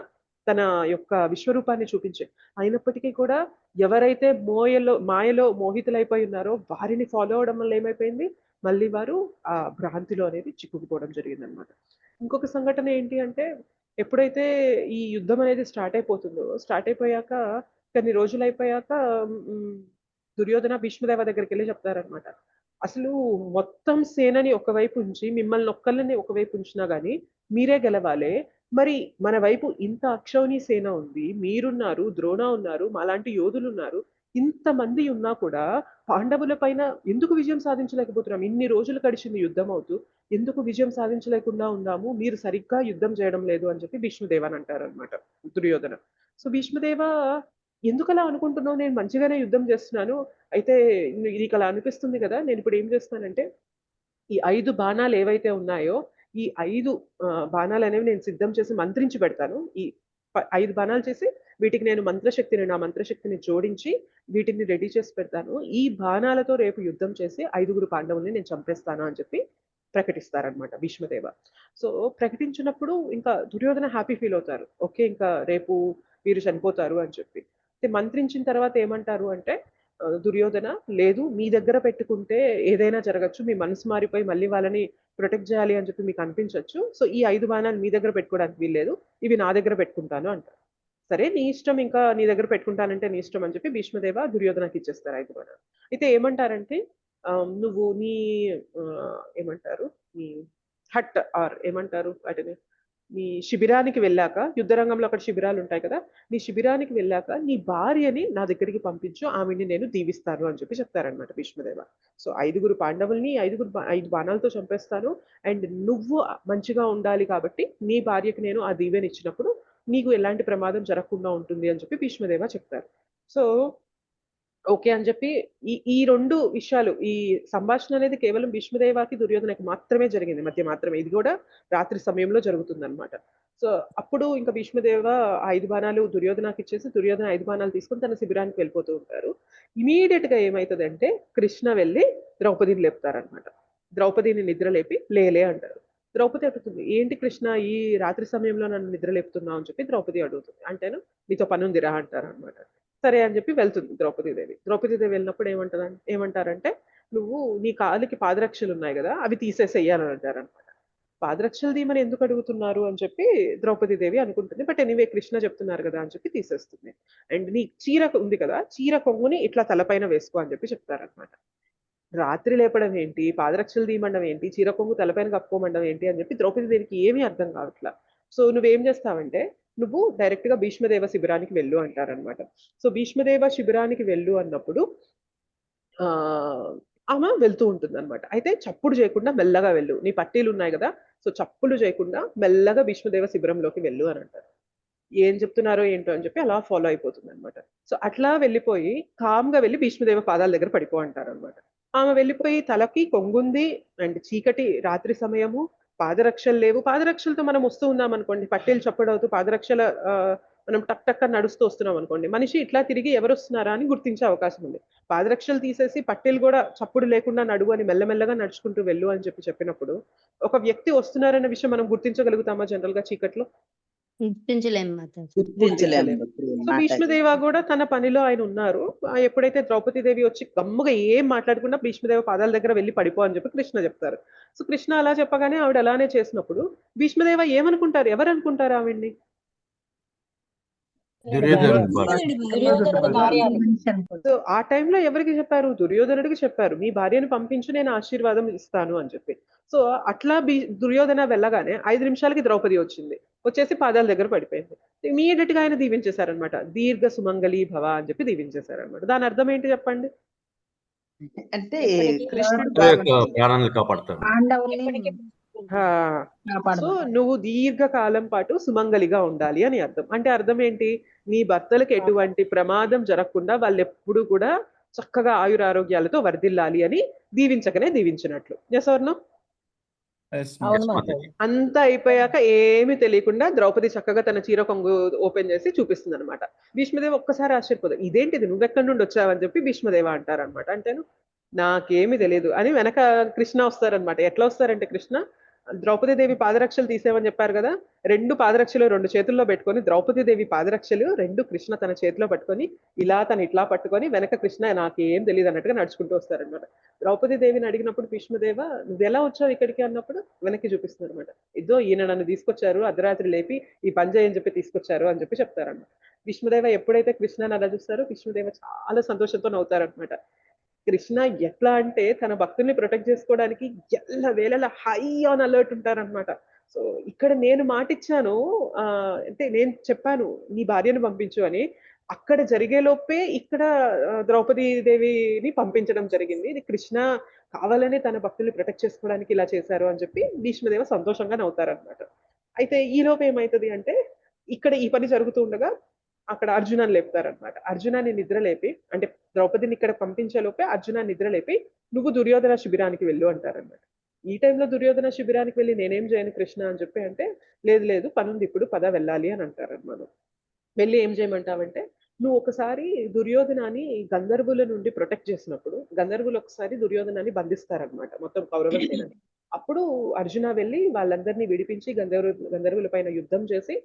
తన యొక్క విశ్వరూపాన్ని చూపించి. అయినప్పటికీ కూడా ఎవరైతే మాయలో మోహితులైపోయి ఉన్నారో, వారిని ఫాలో అవ్వడం వల్ల ఏమైపోయింది, మళ్ళీ వారు ఆ భ్రాంతిలో అనేది చిక్కుకుపోవడం జరిగిందన్నమాట. ఇంకొక సంఘటన ఏంటి అంటే, ఎప్పుడైతే ఈ యుద్ధం అనేది స్టార్ట్ అయిపోయాక కొన్ని రోజులయిపోయాక హ్మ్, దుర్యోధన భీష్మదేవ దగ్గరికెళ్లి చెప్తారనమాట. అసలు మొత్తం సేనని ఒకవైపు ఉంచి, మిమ్మల్ని ఒక్కళ్ళని ఒకవైపు ఉంచినా గాని, మీరే గెలవాలే. మరి మన వైపు ఇంత అక్షౌహిణి సేన ఉంది. మీరున్నారు, ద్రోణ ఉన్నారు, మాలాంటి యోధులున్నారు. ఇంతమంది ఉన్నా కూడా పాండవుల పైన ఎందుకు విజయం సాధించలేకపోతున్నాం? ఇన్ని రోజులు గడిచింది యుద్ధం అవుతూ. ఎందుకు విజయం సాధించలేకుండా ఉన్నాము? మీరు సరిగ్గా యుద్ధం చేయడం లేదు అని చెప్పి భీష్మదేవాని అంటారనమాట దుర్యోధన. సో, భీష్మదేవ ఎందుకలా అనుకుంటున్నావు? నేను మంచిగానే యుద్ధం చేస్తున్నాను. అయితే నీకలా అనిపిస్తుంది గదా! నేనిప్పుడు ఏం చేస్తానంటే, ఈ 5 బాణాలు ఏవైతే ఉన్నాయో, ఈ 5 బాణాలనేవి నేను సిద్ధం చేసి మంత్రించి పెడతాను. ఈ 5 బాణాలు చేసి వీటికి నేను నా మంత్రశక్తిని జోడించి వీటిని రెడీ చేసి పెడతాను. ఈ బాణాలతో రేపు యుద్ధం చేసి 5గురు పాండవుల్ని నేను చంపేస్తాను అని చెప్పి ప్రకటిస్తారనమాట భీష్మదేవ. సో, ప్రకటించినప్పుడు ఇంకా దుర్యోధన హ్యాపీ ఫీల్ అవుతారు. ఓకే. ఇంకా రేపు వీరు చనిపోతారు అని చెప్పి. అయితే మంత్రించిన తర్వాత ఏమంటారు అంటే దుర్యోధన లేదు మీ దగ్గర పెట్టుకుంటే ఏదైనా జరగొచ్చు. మీ మనసు మారిపోయి మళ్ళీ వాళ్ళని ప్రొటెక్ట్ చేయాలి అని చెప్పి మీకు అనిపించొచ్చు. సో, ఈ 5 బాణాలు మీ దగ్గర పెట్టుకోవడానికి వీల్లేదు. ఇవి నా దగ్గర పెట్టుకుంటాను అంటారు. సరే నీ ఇష్టం ఇంకా నీ దగ్గర పెట్టుకుంటానంటే నీ ఇష్టం అని చెప్పి భీష్మదేవ దుర్యోధనకి ఇచ్చేస్తారు 5 బాణాలు. అయితే ఏమంటారంటే నువ్వు నీ ఏమంటారు? నీ హట్ ఆర్ ఏమంటారు వాటిని? నీ శిబిరానికి వెళ్ళాక యుద్ధరంగంలో అక్కడ శిబిరాలుంటాయి కదా! నీ శిబిరానికి వెళ్ళాక నీ భార్యని నా దగ్గరికి పంపించు. ఆమెని నేను దీవిస్తాను అని చెప్పి చెప్తారనమాట భీష్మదేవ. సో, 5గురు పాండవుల్ని 5 బాణాలతో చంపేస్తాను. అండ్ నువ్వు మంచిగా ఉండాలి కాబట్టి నీ భార్యకి నేను ఆ దీవెనిచ్చినప్పుడు నీకు ఎలాంటి ప్రమాదం జరగకుండా ఉంటుంది అని చెప్పి భీష్మదేవ చెప్తారు. సో ఓకే అని చెప్పి ఈ 2 విషయాలు, ఈ సంభాషణ అనేది కేవలం భీష్మదేవాకి, దుర్యోధనకి మాత్రమే జరిగింది, మధ్య మాత్రమే. ఇది కూడా రాత్రి సమయంలో జరుగుతుందన్నమాట. సో అప్పుడు ఇంకా భీష్మదేవ 5 బాణాలు దుర్యోధనకి ఇచ్చేసి, దుర్యోధన 5 బాణాలు తీసుకొని తన శిబిరానికి వెళ్ళిపోతూ ఉంటారు. ఇమీడియట్‌గా ఏమైతదంటే కృష్ణ వెళ్ళి ద్రౌపదిని లేపుతారన్నమాట. ద్రౌపదిని నిద్ర లేపి లేలే అంటారు. ద్రౌపది అడుగుతుంది, "ఏంటి కృష్ణ ఈ రాత్రి సమయంలో నన్ను నిద్ర లేపుతున్నావు?" అని చెప్పి ద్రౌపది అడుగుతుంది. అంటేను "నీతో పనుందిరా" అంటారన్నమాట. సరే అని చెప్పి వెళ్తుంది ద్రౌపదీదేవి. ద్రౌపదీదేవి వెళ్ళినప్పుడు ఏమంటారంటే, "నువ్వు నీ కాలికి పాదరక్షలు ఉన్నాయి గదా! అవి తీసేసేయి" అని అంటారనమాట. పాదరక్షలు తీయమని ఎందుకు అడుగుతున్నారు అని చెప్పి ద్రౌపదీదేవి అనుకుంటుంది. బట్ ఎనీవే కృష్ణ చెప్తున్నారు గదా అని చెప్పి తీసేస్తుంది. అండ్ నీ చీర ఉంది కదా! చీర కొంగుని ఇట్లా తలపైన వేసుకో అని చెప్పి చెప్తారనమాట. రాత్రి లేపడం ఏంటి? పాదరక్షలు తీయమండం ఏంటి? చీర కొంగు తలపైన కప్పుకోమండం ఏంటి? అని చెప్పి ద్రౌపదీదేవికి ఏమీ అర్థం కావట్లా. సో నువ్వేం చేస్తావంటే, నువ్వు డైరెక్ట్‌గా భీష్మదేవ శిబిరానికి వెళ్ళు అంటారనమాట. సో భీష్మదేవ శిబిరానికి వెళ్ళు అన్నప్పుడు ఆమె వెళ్తూ ఉంటుందనమాట. అయితే చప్పుడు చేయకుండా మెల్లగా వెళ్ళు. నీ పట్టీలున్నాయి గదా! సో చప్పులు చేయకుండా మెల్లగా భీష్మదేవ శిబిరంలోకి వెళ్ళు అని అంటారు. ఏం చెప్తున్నారో ఏంటో అని చెప్పి అలా ఫాలో అయిపోతుందనమాట. సో అట్లా వెళ్ళిపోయి కామ్‌గా వెళ్లి భీష్మదేవ పాదాల దగ్గర పడిపో అంటారనమాట. ఆమె వెళ్ళిపోయి తలకి కొంగుంది అండ్ చీకటి రాత్రి సమయము, పాదరక్షలు లేవు. పాదరక్షలతో మనం వస్తూ ఉన్నామనుకోండి, పట్టీలు చప్పుడవుతూ పాదరక్షల మనం టక్ టక్ అని నడుస్తూ వస్తున్నామనుకోండి, మనిషి ఇట్లా తిరిగి ఎవరొస్తున్నారా అని గుర్తించే అవకాశం ఉంది. పాదరక్షలు తీసేసి పట్టీలు గూడా చప్పుడు లేకుండా నడువు అని మెల్లమెల్లగా నడుచుకుంటూ వెళ్ళు అని చెప్పినప్పుడు, ఒక వ్యక్తి వస్తున్నారన్న విషయం మనం గుర్తించగలుగుతామా జనరల్‌గా చీకట్లో? గుర్తించలేం మాతాజీ. గుర్తించలేము సో భీష్మదేవ కూడా తన పనిలో ఆయన ఉన్నారు. ఎప్పుడైతే ద్రౌపదీదేవి వచ్చి గమ్ముగా ఏం మాట్లాడకుండా భీష్మదేవ పాదాల దగ్గర వెళ్లి పడిపో అని చెప్పి కృష్ణ చెప్తారు. సో కృష్ణ అలా చెప్పగానే ఆవిడ అలానే చేసినప్పుడు భీష్మదేవ ఏమనుకుంటారు? ఎవరు అనుకుంటారు ఆవిడ్ని? దుర్యోధనుడి భార్య. దుర్యోధనుడి భార్య అని. సో ఆ టైంలో ఎవరికి చెప్పారు? దుర్యోధనుడికి చెప్పారు. మీ భార్యను పంపించు, నేను ఆశీర్వాదం ఇస్తాను అని చెప్పి. సో అట్లా దుర్యోధన వెళ్ళగానే 5 నిమిషాలకి ద్రౌపది వచ్చింది. వచ్చేసి పాదాల దగ్గర పడిపోయింది. ఇమ్మీడియేట్ గా ఆయన దీవించేశారనమాట. దీర్ఘ సుమంగళి భవ అని చెప్పి దీవించేశారనమాట. దాని అర్థం ఏంటి చెప్పండి? అంటే ఎప్పటికీ కృష్ణుడు భర్త యొక్క ప్రాణాలను కాపాడతారు. ఎప్పటికీ సో నువ్వు దీర్ఘకాలం పాటు సుమంగలిగా ఉండాలి అని అర్థం. అంటే అర్థం ఏంటి? నీ భర్తలకు ఎటువంటి ప్రమాదం జరగకుండా వాళ్ళు ఎప్పుడు కూడా చక్కగా ఆయురారోగ్యాలతో వర్ధిల్లాలి అని దీవించకనే దీవించినట్లు. Yes or no? అవును మాతాజీ. అంతా అయిపోయాక ఏమీ తెలియకుండా ద్రౌపది చక్కగా తన చీర కొంగు ఓపెన్ చేసి చూపిస్తుంది అనమాట. భీష్మదేవ ఒక్కసారి ఆశ్చర్యపోదు. ఇదేంటిది, నువ్వెక్కడి నుండి వచ్చావని చెప్పి భీష్మదేవ అంటారనమాట. అంటేను నాకేమీ తెలియదు అని వెనక కృష్ణ వస్తారనమాట. ఎట్లా వస్తారంటే కృష్ణ, ద్రౌపదీదేవి పాదరక్షలు తీసేవని చెప్పారు కదా, 2 పాదరక్షలు 2 చేతుల్లో పెట్టుకొని ద్రౌపదీదేవి పాదరక్షలు 2 కృష్ణ తన చేతిలో పట్టుకొని తను ఇట్లా పట్టుకొని వెనక కృష్ణ నాకేం తెలియదు అన్నట్టుగా నడుచుకుంటూ వస్తారనమాట. ద్రౌపదీదేవిని అడిగినప్పుడు భీష్మదేవ నువ్వు ఎలా వచ్చావు ఇక్కడికి అన్నప్పుడు వెనక్కి చూపిస్తుంది అనమాట. ఇదో ఈయన నన్ను తీసుకొచ్చారు, అర్ధరాత్రి లేపి ఈ పని చేయని చెప్పి తీసుకొచ్చారు అని చెప్పి చెప్తారన్నమాట. భీష్మదేవ ఎప్పుడైతే కృష్ణని అలా చూస్తారో భీష్మదేవ చాలా సంతోషంతో నవ్వుతారనమాట. కృష్ణ ఎట్లా అంటే తన భక్తుల్ని ప్రొటెక్ట్ చేసుకోవడానికి ఎల్లవేళలా హై ఆన్ అలర్ట్ ఉంటారనమాట. సో ఇక్కడ నేను మాటిచ్చాను, అంటే నేను చెప్పాను నీ భార్యను పంపించు అని. అక్కడ జరిగే లోపే ఇక్కడ ద్రౌపదీ దేవిని పంపించడం జరిగింది. ఇది కృష్ణ కావాలనే తన భక్తుల్ని ప్రొటెక్ట్ చేసుకోవడానికి ఇలా చేశారు అని చెప్పి భీష్మదేవ సంతోషంగా నవ్వుతారనమాట. అయితే ఈ లోపు ఏమైతది అంటే, ఇక్కడ ఈ పని జరుగుతూ ఉండగా అక్కడ అర్జునాన్ని లేపుతారనమాట. అర్జునాన్ని నిద్ర లేపి, అంటే ద్రౌపదిని ఇక్కడ పంపించే లోపే అర్జునాన్ని నిద్ర లేపి నువ్వు దుర్యోధన శిబిరానికి వెళ్ళు అంటారనమాట. ఈ టైంలో దుర్యోధన శిబిరానికి వెళ్ళి నేనేం చేయను కృష్ణ అని చెప్పి అంటే, లేదు లేదు పనుంది ఇప్పుడు పద వెళ్ళాలి అని అంటారనమాట. వెళ్ళి ఏం చేయమంటావంటే, నువ్వు ఒకసారి దుర్యోధనాన్ని గంధర్వుల నుండి ప్రొటెక్ట్ చేసినప్పుడు గంధర్వులు ఒకసారి దుర్యోధనాన్ని బంధిస్తారనమాట మొత్తం కౌరవ సేనని. అప్పుడు అర్జున వెళ్ళి వాళ్ళందరినీ విడిపించి గంధర్వుల పైన యుద్ధం చేసి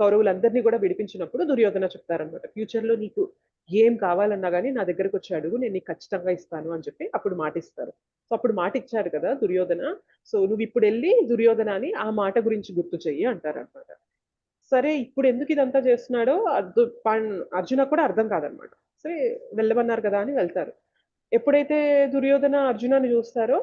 కౌరవులందరినీ కూడా విడిపించినప్పుడు దుర్యోధన చెప్తారనమాట, ఫ్యూచర్ లో నీకు ఏం కావాలన్నా గానీ నా దగ్గరకు వచ్చి అడుగు, నేను నీకు ఖచ్చితంగా ఇస్తాను అని చెప్పి అప్పుడు మాటిస్తారు. సో అప్పుడు మాట ఇచ్చాడు కదా దుర్యోధన, సో నువ్వు ఇప్పుడు వెళ్ళి దుర్యోధనాన్ని ఆ మాట గురించి గుర్తు చెయ్యి అంటారనమాట. సరే ఇప్పుడు ఎందుకు ఇదంతా చేస్తున్నాడో అర్జున కూడా అర్థం కాదనమాట. సరే వెళ్ళమన్నారు కదా అని వెళ్తారు. ఎప్పుడైతే దుర్యోధన అర్జునాన్ని చూస్తారో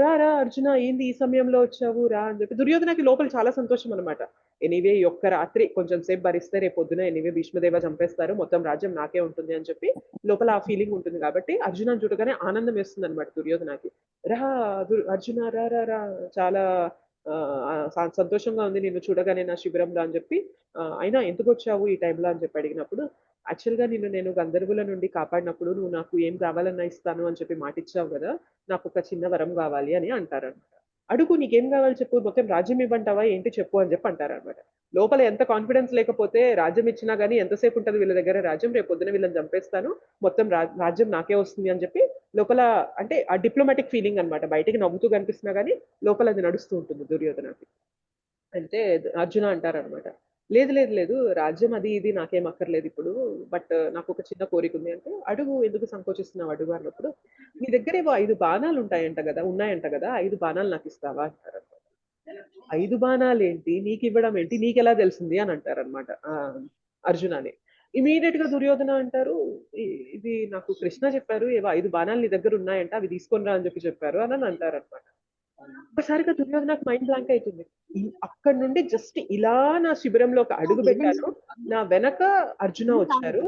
రా రా అర్జున ఏంది ఈ సమయంలో వచ్చావు రా అని చెప్పి, దుర్యోధనకి లోపల చాలా సంతోషం అనమాట. ఎనీవే ఈ ఒక్క రాత్రి కొంచెం సేపు భరిస్తే రేపు పొద్దున ఎనీవే భీష్మదేవ చంపేస్తారు, మొత్తం రాజ్యం నాకే ఉంటుంది అని చెప్పి లోపల ఆ ఫీలింగ్ ఉంటుంది. కాబట్టి అర్జున చూడగానే ఆనందం వేస్తుంది అనమాట దుర్యోధనకి. రా అర్జున రా రా రా చాలా సంతోషంగా ఉంది నిన్ను చూడగానే నా శిబిరంలో అని చెప్పి, అయినా ఎందుకు వచ్చావు ఈ టైంలో అని చెప్పి అడిగినప్పుడు, యాక్చువల్గా నేను గంధర్వుల నుండి కాపాడినప్పుడు నువ్వు నాకు ఏం కావాలన్నా ఇస్తాను అని చెప్పి మాట ఇచ్చావు కదా, నాకు ఒక చిన్న వరం కావాలి అని అంటారనమాట. అడుగు, నీకేం కావాలి చెప్పు, మొత్తం రాజ్యం ఇవ్వంటావా ఏంటి చెప్పు అని చెప్పి అంటారనమాట. లోపల ఎంత కాన్ఫిడెన్స్ లేకపోతే రాజ్యం ఇచ్చినా గానీ ఎంతసేపు ఉంటుంది వీళ్ళ దగ్గర రాజ్యం, రేపు పొద్దున వీళ్ళని చంపేస్తాను, మొత్తం రాజ్యం నాకే వస్తుంది అని చెప్పి లోపల, అంటే ఆ డిప్లొమాటిక్ ఫీలింగ్ అన్నమాట. బయటికి నవ్వుతూ కనిపిస్తున్నా గానీ లోపల అది నడుస్తూ ఉంటుంది దుర్యోధనకి. అంటే అర్జున అంటారనమాట, లేదు లేదు లేదు రాజ్యం అది ఇది నాకేం అక్కర్లేదు ఇప్పుడు, బట్ నాకు ఒక చిన్న కోరిక ఉంది అంటే, అడుగు ఎందుకు సంకోచిస్తున్నావు అడుగు అన్నప్పుడు, నీ దగ్గర ఏవో 5 బాణాలు ఉన్నాయంట కదా 5 బాణాలు నాకు ఇస్తావా అంటారనమాట. 5 బాణాలేంటి నీకు ఇవ్వడం ఏంటి, నీకెలా తెలిసింది అని అంటారనమాట అర్జునాని. ఇమీడియట్ గా దుర్యోధన అంటారు, ఇది నాకు కృష్ణ చెప్పారు, ఏవో 5 బాణాలు నీ దగ్గర ఉన్నాయంట అవి తీసుకొని రా అని చెప్పారు అని అంటారనమాట. ఒక్కసారిగా దుర్యోధనకు మైండ్ బ్లాంక్ అవుతుంది. అక్కడి నుండి జస్ట్ ఇలా నా శిబిరంలో ఒక అడుగు పెట్టాను, నా వెనక అర్జున వచ్చారు,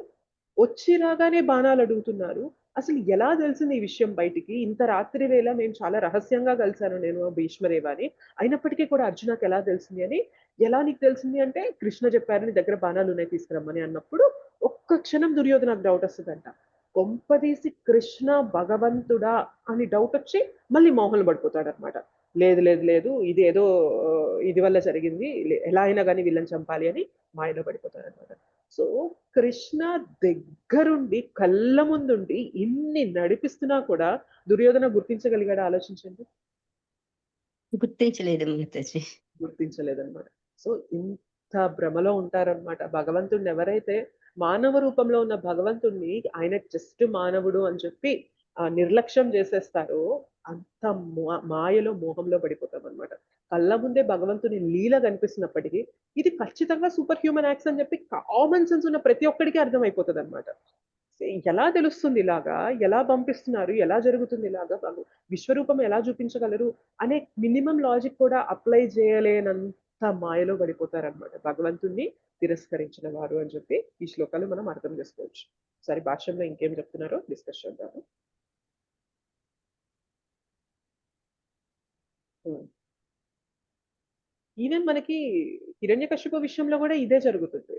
వచ్చి రాగానే బాణాలు అడుగుతున్నారు. అసలు ఎలా తెలిసింది ఈ విషయం బయటికి, ఇంత రాత్రి వేళ మేము చాలా రహస్యంగా కలిశాను నేను భీష్మదేవాని, అయినప్పటికీ కూడా అర్జునకు ఎలా తెలిసింది అని. ఎలా నీకు తెలిసింది అంటే, కృష్ణ చెప్పారు నీ దగ్గర బాణాలు ఉన్నాయి తీసుకురమ్మని అన్నప్పుడు ఒక్క క్షణం దుర్యోధనకు డౌట్ వస్తుందంట. కొంపదీసి కృష్ణ భగవంతుడా అని డౌట్ వచ్చి మళ్ళీ మోహన్ పడిపోతాడు అనమాట. లేదు లేదు లేదు ఇది ఏదో ఇది వల్ల జరిగింది, ఎలా అయినా కానీ వీళ్ళని చంపాలి అని మాయలో పడిపోతాడు అనమాట. సో కృష్ణ దగ్గరుండి కళ్ళ ముందుండి ఇన్ని నడిపిస్తున్నా కూడా దుర్యోధన గుర్తించగలిగాడు, ఆలోచించండి. గుర్తించలేదు మాతాజీ. గుర్తించలేదన్నమాట. సో ఇంత భ్రమలో ఉంటారన్నమాట. భగవంతుడిని ఎవరైతే మానవ రూపంలో ఉన్న భగవంతుడిని ఆయన జస్ట్ మానవుడు అని చెప్పి నిర్లక్ష్యం చేసేస్తారో అంత మాయలో మోహంలో పడిపోతాం అనమాట. కళ్ళ ముందే భగవంతుని లీల కనిపిస్తున్నప్పటికీ ఇది ఖచ్చితంగా సూపర్ హ్యూమన్ యాక్ట్స్ అని చెప్పి కామన్ సెన్స్ ఉన్న ప్రతి ఒక్కడికి అర్థమైపోతుంది అనమాట. ఎలా తెలుస్తుంది ఇలాగా, ఎలా పంపిస్తున్నారు, ఎలా జరుగుతుంది ఇలాగా, విశ్వరూపం ఎలా చూపించగలరు అనే మినిమం లాజిక్ కూడా అప్లై చేయలేనంత మాయలో పడిపోతారనమాట భగవంతుణ్ణి తిరస్కరించిన వారు అని చెప్పి ఈ శ్లోకాలు మనం అర్థం చేసుకోవచ్చు. సరే, భాష్యంలో ఇంకేం చెప్తున్నారో డిస్కస్ చేద్దాము. ఈవెన్ మనకి హిరణ్యకశిపు విషయంలో కూడా ఇదే జరుగుతుంది.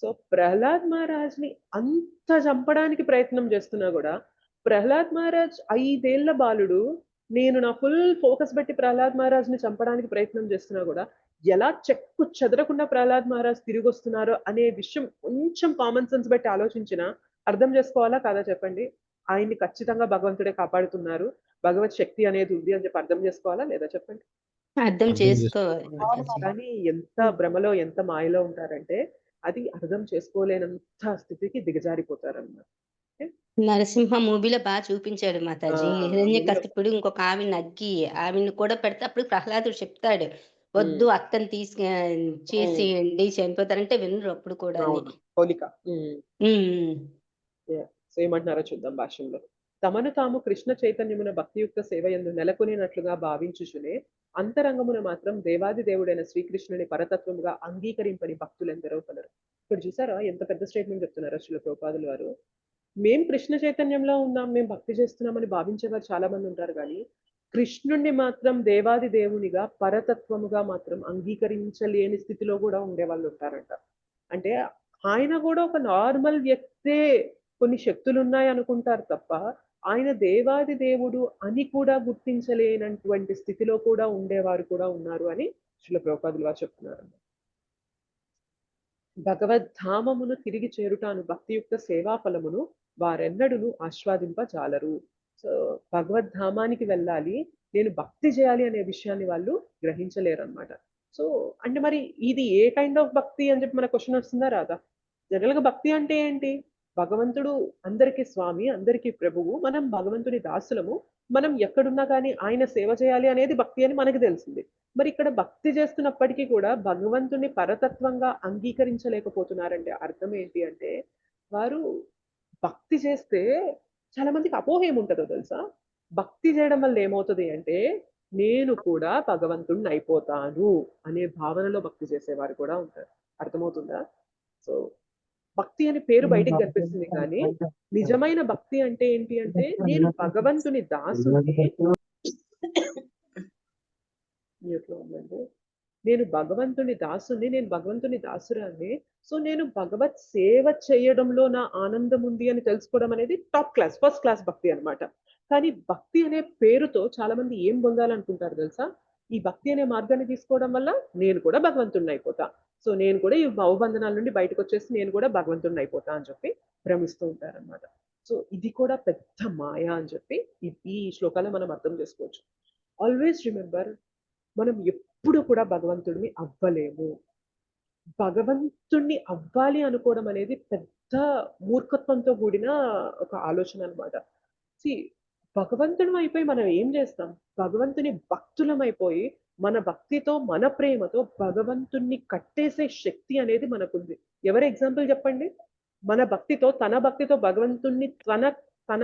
సో ప్రహ్లాద్ మహారాజ్ని అంత చంపడానికి ప్రయత్నం చేస్తున్నా కూడా ప్రహ్లాద్ మహారాజ్ 5 ఏళ్ల బాలుడు, నేను నా ఫుల్ ఫోకస్ పెట్టి ప్రహ్లాద్ మహారాజ్ని చంపడానికి ప్రయత్నం చేస్తున్నా కూడా ఎలా చెక్కు చెదరకుండా ప్రహ్లాద్ మహారాజ్ తిరిగి వస్తున్నారో అనే విషయం కొంచెం కామన్ సెన్స్ బట్టి ఆలోచించినా అర్థం చేసుకోవాలా కాదా చెప్పండి. ఆయన్ని ఖచ్చితంగా భగవంతుడే కాపాడుతున్నారు, భగవత్ శక్తి అనేది ఉంది అని చెప్పి అర్థం చేసుకోవాలా లేదా చెప్పండి. అర్థం చేసుకోవాలి. కానీ ఎంత భ్రమలో ఎంత మాయలో ఉంటారంటే అది అర్థం చేసుకోలేనంత స్థితికి దిగజారిపోతారన్నమాట. నరసింహ మూవీలో బాగా చూపించాడు మాతాజీ. హిరణ్యకశిపుడు ఇంకొక ఆవిడ నగ్గి ఆవిడ్ని కూడా పెడితే అప్పుడు ప్రహ్లాదుడు చెప్తాడు, వద్దు అత్తని చేసేయండి చనిపోతారంటే వినరు అప్పుడు కూడా. హోలిక ఏమంటున్నారో చూద్దాం భాష్యంలో. తమను తాము కృష్ణ చైతన్యమున భక్తియుక్త సేవయందు నెలకొనినట్లుగా భావించుచునే అంతరంగమున మాత్రం దేవాది దేవుడైన శ్రీకృష్ణుని పరతత్వముగా అంగీకరింపని భక్తులెందరో కలరు. ఇక్కడ చూసారా ఎంత పెద్ద స్టేట్మెంట్ చెప్తున్నారో శ్రీల ప్రభుపాదుల వారు. మేం కృష్ణ చైతన్యంలో ఉన్నాం, మేము భక్తి చేస్తున్నామని భావించేవారు చాలా మంది ఉంటారు, కానీ కృష్ణుణ్ణి మాత్రం దేవాది దేవునిగా పరతత్వముగా మాత్రం అంగీకరించలేని స్థితిలో కూడా ఉండేవాళ్ళు ఉంటారంట. అంటే ఆయన కూడా ఒక నార్మల్ వ్యక్తే, కొన్ని శక్తులు ఉన్నాయి అనుకుంటారు తప్ప ఆయన దేవాది దేవుడు అని కూడా గుర్తించలేనటువంటి స్థితిలో కూడా ఉండేవారు కూడా ఉన్నారు అని శ్రీల ప్రభుపాదుల వారు చెప్తున్నారు. భగవద్ధామమును తిరిగి చేరుటాను భక్తియుక్త సేవా ఫలమును వారెన్నడును ఆస్వాదింపజాలరు. సో భగవద్ధామానికి వెళ్ళాలి, నేను భక్తి చేయాలి అనే విషయాన్ని వాళ్ళు గ్రహించలేరు అనమాట. సో అంటే మరి ఇది ఏ కైండ్ ఆఫ్ భక్తి అని చెప్పి మన క్వశ్చన్ వస్తుందా రాదా? జనరల్ గా భక్తి అంటే ఏంటి? భగవంతుడు అందరికీ స్వామి, అందరికీ ప్రభువు, మనం భగవంతుని దాసులము, మనం ఎక్కడున్నా కానీ ఆయన సేవ చేయాలి అనేది భక్తి అని మనకి తెలిసింది. మరి ఇక్కడ భక్తి చేస్తున్నప్పటికీ కూడా భగవంతుని పరతత్వంగా అంగీకరించలేకపోతున్నారంటే అర్థం ఏంటి అంటే, వారు భక్తి చేస్తే చాలా మందికి అపోహ ఏముంటుందో తెలుసా? భక్తి చేయడం వల్ల ఏమవుతుంది అంటే నేను కూడా భగవంతుడిని అయిపోతాను అనే భావనలో భక్తి చేసేవారు కూడా ఉంటారు. అర్థమవుతుందా? సో భక్తి అనే పేరు బయటికి కనిపిస్తుంది, కానీ నిజమైన భక్తి అంటే ఏంటి అంటే నేను భగవంతుని దాసుని, మ్యూట్లో ఉందండి. నేను భగవంతుని దాసుని, నేను భగవంతుని దాసురాన్ని. సో, నేను భగవత్ సేవ చేయడంలో నా ఆనందం ఉంది అని తెలుసుకోవడం అనేది టాప్ క్లాస్, ఫస్ట్ క్లాస్ భక్తి అన్నమాట. కానీ భక్తి అనే పేరుతో చాలామంది ఏం పొందాలనుకుంటారు తెలుసా? ఈ భక్తి అనే మార్గాన్ని తీసుకోవడం వల్ల నేను కూడా భగవంతుడిని అయిపోతా. సో, నేను కూడా ఈ భవబంధనాల నుండి బయటకొచ్చేసి నేను కూడా భగవంతుడిని అయిపోతా అని చెప్పి భ్రమిస్తూ ఉంటారనమాట. సో, ఇది కూడా పెద్ద మాయ అని చెప్పి ఈ శ్లోకాల్లో మనం అర్థం చేసుకోవచ్చు. ఆల్వేస్ రిమెంబర్, మనం ఎప్పుడు కూడా భగవంతుడిని అవ్వలేము. భగవంతుణ్ణి అవ్వాలి అనుకోవడం అనేది పెద్ద మూర్ఖత్వంతో కూడిన ఒక ఆలోచన అన్నమాట. సీ, భగవంతుడం అయిపోయి మనం ఏం చేస్తాం? భగవంతుని భక్తులమైపోయి మన భక్తితో, మన ప్రేమతో భగవంతుణ్ణి కట్టేసే శక్తి అనేది మనకుంది. ఎవరు ఎగ్జాంపుల్ చెప్పండి? మన భక్తితో, తన భక్తితో భగవంతుణ్ణి తన తన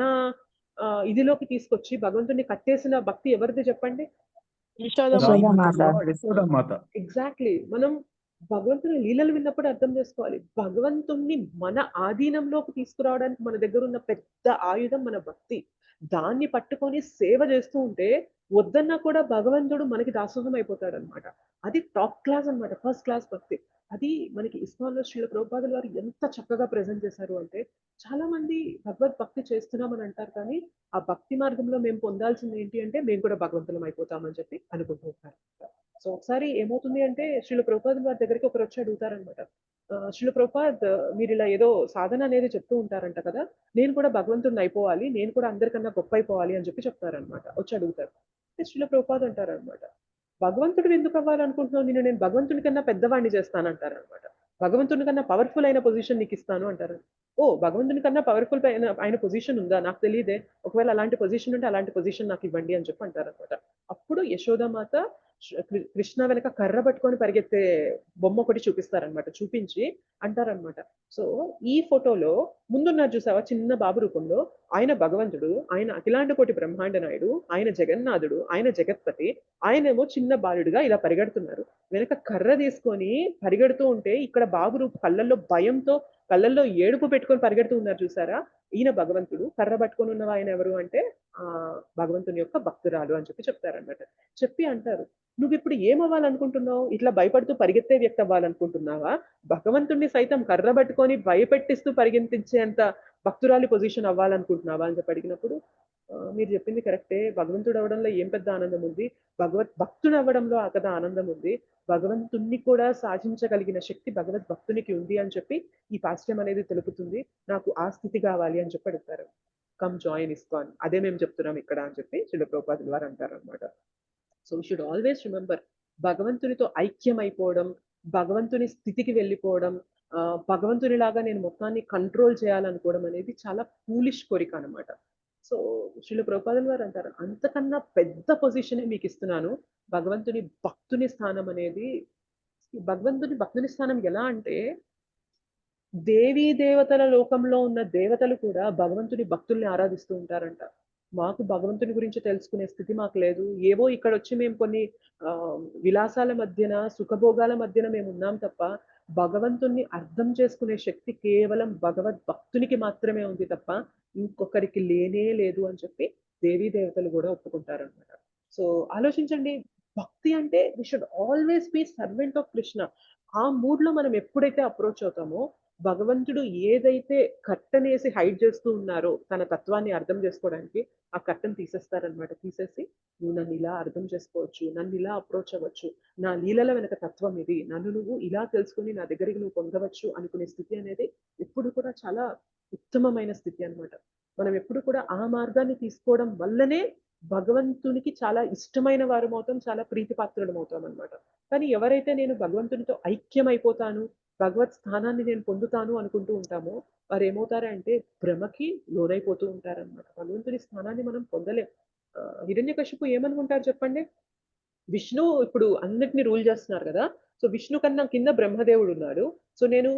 ఇదిలోకి తీసుకొచ్చి భగవంతుణ్ణి కట్టేసిన భక్తి ఎవరిది చెప్పండి? యశోదామాత. ఎగ్జాక్ట్లీ. మనం భగవంతుని లీలలు విన్నప్పుడు అర్థం చేసుకోవాలి. భగవంతుణ్ణి మన ఆధీనంలోకి తీసుకురావడానికి మన దగ్గర ఉన్న పెద్ద ఆయుధం మన భక్తి. దాన్ని పట్టుకొని సేవ చేస్తూ ఉంటే వద్దన్నా కూడా భగవంతుడు మనకి దాసోహం అయిపోతాడనమాట. అది టాప్ క్లాస్ అన్నమాట, ఫస్ట్ క్లాస్ భక్తి. అది మనకి ఇస్కాన్‌లో శ్రీల ప్రభుపాదుల వారు ఎంత చక్కగా ప్రెజెంట్ చేశారు అంటే, చాలా మంది భగవద్ భక్తి చేస్తున్నామని అంటారు కానీ, ఆ భక్తి మార్గంలో మేము పొందాల్సింది ఏంటి అంటే, మేము కూడా భగవంతులం అయిపోతామని చెప్పి అనుకుంటూ ఉంటారు. సో ఒకసారి ఏమవుతుంది అంటే, శ్రీల ప్రభుపాదుల వారి దగ్గరికి ఒకరు వచ్చి అడుగుతారనమాట. శ్రీల ప్రభుపాద్, మీరు ఇలా ఏదో సాధన అనేది చెప్తూ ఉంటారంట కదా, నేను కూడా భగవంతుడిని అయిపోవాలి, నేను కూడా అందరికన్నా గొప్ప అయిపోవాలి అని చెప్పి చెప్తారనమాట. వచ్చి అడుగుతారు. అంటే శ్రీల ప్రభుపాద్ అంటారనమాట, భగవంతుడు ఎందుకు అవ్వాలనుకుంటున్నావు? నేను భగవంతుని కన్నా పెద్దవాడిని చేస్తానంటారనమాట. భగవంతుని కన్నా పవర్ఫుల్ అయిన పొజిషన్ నీకు ఇస్తాను అంటారు. ఓ, భగవంతుని కన్నా పవర్ఫుల్ అయిన పొజిషన్ ఉందా? నాకు తెలియదే. ఒకవేళ అలాంటి పొజిషన్ ఉంటే అలాంటి పొజిషన్ నాకు ఇవ్వండి అని చెప్పి అంటారనమాట. అప్పుడు యశోదామాత కృష్ణ వెనక కర్ర పట్టుకొని పరిగెత్తే బొమ్మ ఒకటి చూపిస్తారనమాట. చూపించి అంటారనమాట, సో ఈ ఫోటోలో ముందున్నారు చూసావా చిన్న బాబు రూపంలో, ఆయన భగవంతుడు, ఆయన అఖిలాండ కోటి బ్రహ్మాండ నాయుడు, ఆయన జగన్నాథుడు, ఆయన జగత్పతి, ఆయనేమో చిన్న బాలుడిగా ఇలా పరిగెడుతున్నారు. వెనక కర్ర తీసుకొని పరిగెడుతూ ఉంటే ఇక్కడ బాబు రూపు కళ్ళల్లో భయంతో, కళ్ళల్లో ఏడుపు పెట్టుకొని పరిగెడుతూ ఉన్నారు చూసారా, ఈయన భగవంతుడు. కర్ర పట్టుకొని ఉన్న ఆయన ఎవరు అంటే భగవంతుని యొక్క భక్తురాలు అని చెప్పి చెప్తారనమాట. చెప్పి అంటారు, నువ్వు ఇప్పుడు ఏమవ్వాలనుకుంటున్నావు? ఇట్లా భయపడుతూ పరిగెత్తే వ్యక్తి అవ్వాలనుకుంటున్నావా? భగవంతుణ్ణి సైతం కర్ర పట్టుకొని భయపెట్టిస్తూ పరిగెత్తించేంత భక్తురాలి పొజిషన్ అవ్వాలనుకుంటున్నావా అని చెప్పి అడిగినప్పుడు, మీరు చెప్పింది కరెక్టే, భగవంతుడు అవ్వడంలో ఏం పెద్ద ఆనందం ఉంది, భక్తుడు అవ్వడంలో ఆ కదా ఆనందం ఉంది, భగవంతుణ్ణి కూడా సాధించగలిగిన శక్తి భగవద్ భక్తునికి ఉంది అని చెప్పి ఈ పాశ్యం అనేది తెలుపుతుంది. నాకు ఆ స్థితి కావాలి అని చెప్పి అడుగుతారు. కమ్ జాయిన్ ఇస్కాన్, అదే మేము చెప్తున్నాం ఇక్కడ అని చెప్పి శ్రీల ప్రభుపాదుల వారు అంటారు అనమాట. So we should always remember, భగవంతునితో ఐక్యమైపోవడం, భగవంతుని స్థితికి వెళ్ళిపోవడం, భగవంతునిలాగా నేను మొత్తాన్ని కంట్రోల్ చేయాలనుకోవడం అనేది చాలా ఫూలిష్ కోరిక అనమాట. సో శ్రీల ప్రభుపాదుల వారు అంటారు, అంతకన్నా పెద్ద పొజిషనే మీకు ఇస్తున్నాను, భగవంతుని భక్తుని స్థానం అనేది. భక్తుని స్థానం ఎలా అంటే, దేవీ దేవతల లోకంలో ఉన్న దేవతలు కూడా భగవంతుని భక్తుల్ని ఆరాధిస్తూ ఉంటారంట. మాకు భగవంతుని గురించి తెలుసుకునే స్థితి మాకు లేదు. ఏవో ఇక్కడ వచ్చి మేము కొన్ని విలాసాల మధ్యన, సుఖభోగాల మధ్యన మేము ఉన్నాం తప్ప, భగవంతుణ్ణి అర్థం చేసుకునే శక్తి కేవలం భగవద్ భక్తునికి మాత్రమే ఉంది తప్ప ఇంకొకరికి లేనే లేదు అని చెప్పి దేవీ దేవతలు కూడా ఒప్పుకుంటారనమాట. సో ఆలోచించండి, భక్తి అంటే we should always be servant of Krishna. ఆ మూడ్ లో మనం ఎప్పుడైతే అప్రోచ్ అవుతామో, భగవంతుడు ఏదైతే కట్టనేసి హైడ్ చేస్తూ ఉన్నారో తన తత్వాన్ని అర్థం చేసుకోవడానికి, ఆ కట్టను తీసేస్తారనమాట. తీసేసి, నువ్వు నన్ను ఇలా అర్థం చేసుకోవచ్చు, నన్ను ఇలా అప్రోచ్ అవ్వచ్చు, నా లీలల వెనక తత్వం ఇది, నన్ను నువ్వు ఇలా తెలుసుకుని నా దగ్గరికి నువ్వు పొందవచ్చు అనుకునే స్థితి అనేది ఎప్పుడు కూడా చాలా ఉత్తమమైన స్థితి అనమాట. మనం ఎప్పుడు కూడా ఆ మార్గాన్ని తీసుకోవడం వల్లనే భగవంతునికి చాలా ఇష్టమైన వారం అవుతాం, చాలా ప్రీతిపాత్రులం అవుతాం అనమాట. కానీ ఎవరైతే నేను భగవంతునితో ఐక్యం అయిపోతాను, భగవత్ స్థానాన్ని నేను పొందుతాను అనుకుంటూ ఉంటామో, వారు ఏమవుతారంటే భ్రమకి లోనైపోతూ ఉంటారనమాట. భగవంతుని స్థానాన్ని మనం పొందలేం. హిరణ్యకశిపు ఏమనుకుంటారు చెప్పండి? విష్ణు ఇప్పుడు అన్నిటిని రూల్ చేస్తున్నారు కదా, సో విష్ణు కన్నా కింద బ్రహ్మదేవుడు ఉన్నాడు. సో నేను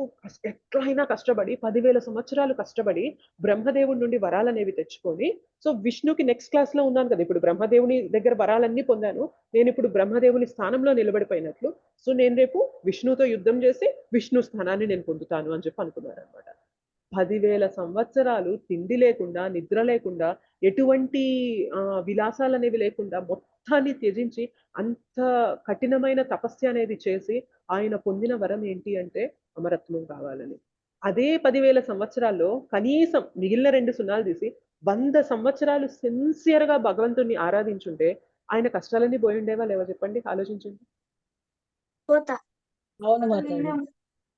ఎట్లయినా కష్టపడి 10,000 సంవత్సరాలు కష్టపడి బ్రహ్మదేవుడి నుండి వరాలనేవి తెచ్చుకొని, సో విష్ణుకి నెక్స్ట్ క్లాస్ లో ఉన్నాను కదా, ఇప్పుడు బ్రహ్మదేవుని దగ్గర వరాలన్నీ పొందాను, నేను ఇప్పుడు బ్రహ్మదేవుని స్థానంలో నిలబడిపోయినట్లు, సో నేను రేపు విష్ణుతో యుద్ధం చేసి విష్ణు స్థానాన్ని నేను పొందుతాను అని చెప్పి అనుకున్నారు అనమాట. 10,000 సంవత్సరాలు తిండి లేకుండా, నిద్ర లేకుండా, ఎటువంటి విలాసాలు అనేవి లేకుండా మొత్తాన్ని త్యజించి అంత కఠినమైన తపస్య అనేది చేసి ఆయన పొందిన వరం ఏంటి అంటే అమరత్వం కావాలని. అదే 10,000 సంవత్సరాల్లో కనీసం మిగిలిన 2 సున్నాలు తీసి 100 సంవత్సరాలు సిన్సియర్‌గా భగవంతుడిని ఆరాధించుంటే ఆయన కష్టాలన్నీ పోయి ఉండేవా లేవా చెప్పండి? ఆలోచించండి. అవును మాతాజీ.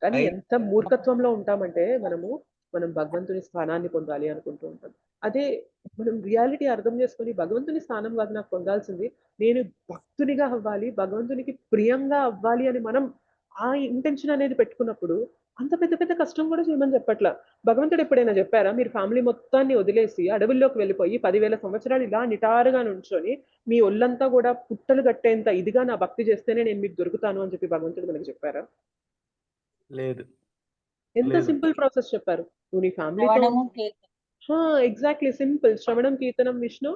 కానీ ఎంత మూర్ఖత్వంలో ఉంటామంటే మనం భగవంతుని స్థానాన్ని పొందాలి అనుకుంటూ ఉంటాం. అదే మనం రియాలిటీ అర్థం చేసుకొని భగవంతుని స్థానం కాదు నాకు పొందాల్సింది, నేను భక్తునిగా అవ్వాలి, భగవంతునికి ప్రియంగా అవ్వాలి అని మనం ఆ ఇంటెన్షన్ అనేది పెట్టుకున్నప్పుడు అంత పెద్ద పెద్ద కష్టం కూడా చేయమని చెప్పట్లా. భగవంతుడు ఎప్పుడైనా చెప్పారా మీరు ఫ్యామిలీ మొత్తాన్ని వదిలేసి అడవుల్లోకి వెళ్ళిపోయి 10,000 సంవత్సరాలు ఇలా నిటారుగా నుంచొని మీ ఒళ్ళంతా కూడా పుట్టలు కట్టేంత ఇదిగా నా భక్తి చేస్తేనే నేను మీకు దొరుకుతాను అని చెప్పి భగవంతుడు మనకి చెప్పారా? లేదు. ఎంత లేదు. సింపుల్ ప్రాసెస్ చెప్పారు. నువ్వు నీ ఫ్యామిలీతో శ్రవణము, కీర్తన. Exactly simple. శ్రవణం కీర్తనం విష్ణు,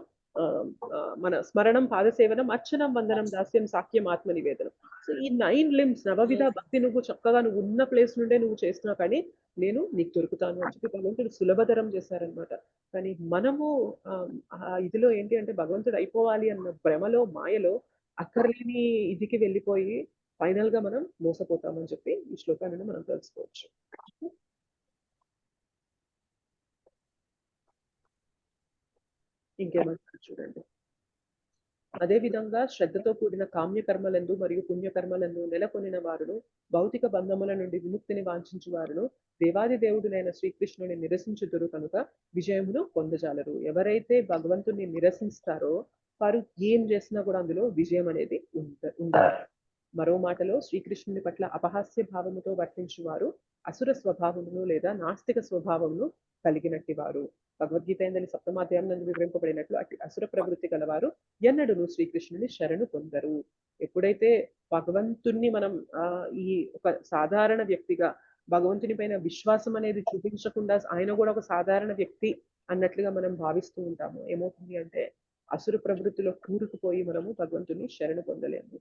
మన స్మరణం పాదసేవనం అర్చనం వందనం దాస్యం సాఖ్యం ఆత్మ నివేదనం. సో ఈ 9 లింబ్స్ నవవిధ భక్తి నువ్వు చక్కగా నువ్వు ఉన్న ప్లేస్ నుండే నువ్వు చేస్తున్నా కానీ నేను నీకు దొరుకుతాను అని చెప్పి భగవంతుడు సులభతరం చేశారనమాట. కానీ మనము ఆ ఇదిలో ఏంటి అంటే భగవంతుడు అయిపోవాలి అన్న భ్రమలో మాయలో అక్కర్లేని ఇదికి వెళ్ళిపోయి ఫైనల్ గా మనం మోసపోతామని చెప్పి ఈ శ్లోకాన్ని మనం తెలుసుకోవచ్చు. ఇంకేమంటారు చూడండి. అదే విధంగా శ్రద్ధతో కూడిన కామ్యకర్మలందు మరియు పుణ్యకర్మలందు నెలకొనిన వారును భౌతిక బంధముల నుండి విముక్తిని వాంఛించు వారును దేవాది దేవుడునైన శ్రీకృష్ణుని నిరసించుదురు కనుక విజయమును పొందజాలరు. ఎవరైతే భగవంతుని నిరసిస్తారో వారు ఏం చేసినా కూడా అందులో విజయం అనేది ఉండాలి. మరో మాటలో శ్రీకృష్ణుని పట్ల అపహాస్య భావముతో వర్తించువారు అసుర స్వభావమును లేదా నాస్తిక స్వభావమును కలిగినట్టి వారు. భగవద్గీత ఎందని 7వ అధ్యాయంలో వివరింపబడినట్లు అటు అసుర ప్రవృత్తి గలవారు ఎన్నడూను శ్రీకృష్ణుని శరణు పొందరు. ఎప్పుడైతే భగవంతుణ్ణి మనం ఈ ఒక సాధారణ వ్యక్తిగా భగవంతుని పైన విశ్వాసం అనేది చూపించకుండా ఆయన కూడా ఒక సాధారణ వ్యక్తి అన్నట్లుగా మనం భావిస్తూ ఉంటాము, ఏమవుతుంది అంటే అసుర ప్రవృత్తిలో కూరుకుపోయి మనము భగవంతుని శరణు పొందలేము.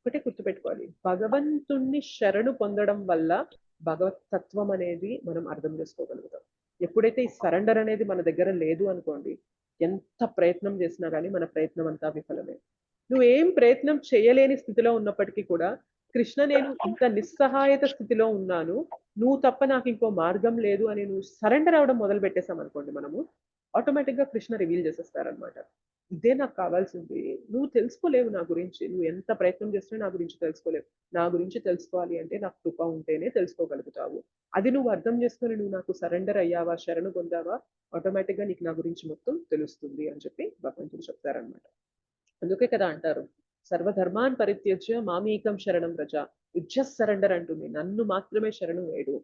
ఒకటే గుర్తుపెట్టుకోవాలి, భగవంతుణ్ణి శరణు పొందడం వల్ల భగవత్ తత్వం అనేది మనం అర్థం చేసుకోగలుగుతాం. ఎప్పుడైతే ఈ సరెండర్ అనేది మన దగ్గర లేదు అనుకోండి, ఎంత ప్రయత్నం చేసినా కానీ మన ప్రయత్నం అంతా విఫలమే. నువ్వేం ప్రయత్నం చేయలేని స్థితిలో ఉన్నప్పటికీ కూడా కృష్ణ నేను ఇంత నిస్సహాయత స్థితిలో ఉన్నాను, నువ్వు తప్ప నాకు ఇంకో మార్గం లేదు అని నువ్వు సరెండర్ అవడం మొదలు పెట్టేసాం అనుకోండి, మనము ఆటోమేటిక్ గా కృష్ణ రివీల్ చేసేస్తారనమాట. ఇదే నాకు కావాల్సింది, నువ్వు తెలుసుకోలేవు నా గురించి, నువ్వు ఎంత ప్రయత్నం చేస్తున్నా నా గురించి తెలుసుకోలేవు, నా గురించి తెలుసుకోవాలి అంటే నాకు కృప ఉంటేనే తెలుసుకోగలుగుతావు. అది నువ్వు అర్థం చేసుకొని నువ్వు నాకు సరెండర్ అయ్యావా, శరణు పొందావా, ఆటోమేటిక్ గా నీకు నా గురించి మొత్తం తెలుస్తుంది అని చెప్పి భగవంతుడు చెప్తారనమాట. అందుకే కదా అంటారు సర్వధర్మాన్ పరిత్యజ్య మామేకం శరణం వ్రజ, జస్ట్ సరెండర్ అంటుంది, నన్ను మాత్రమే శరణు వేడు.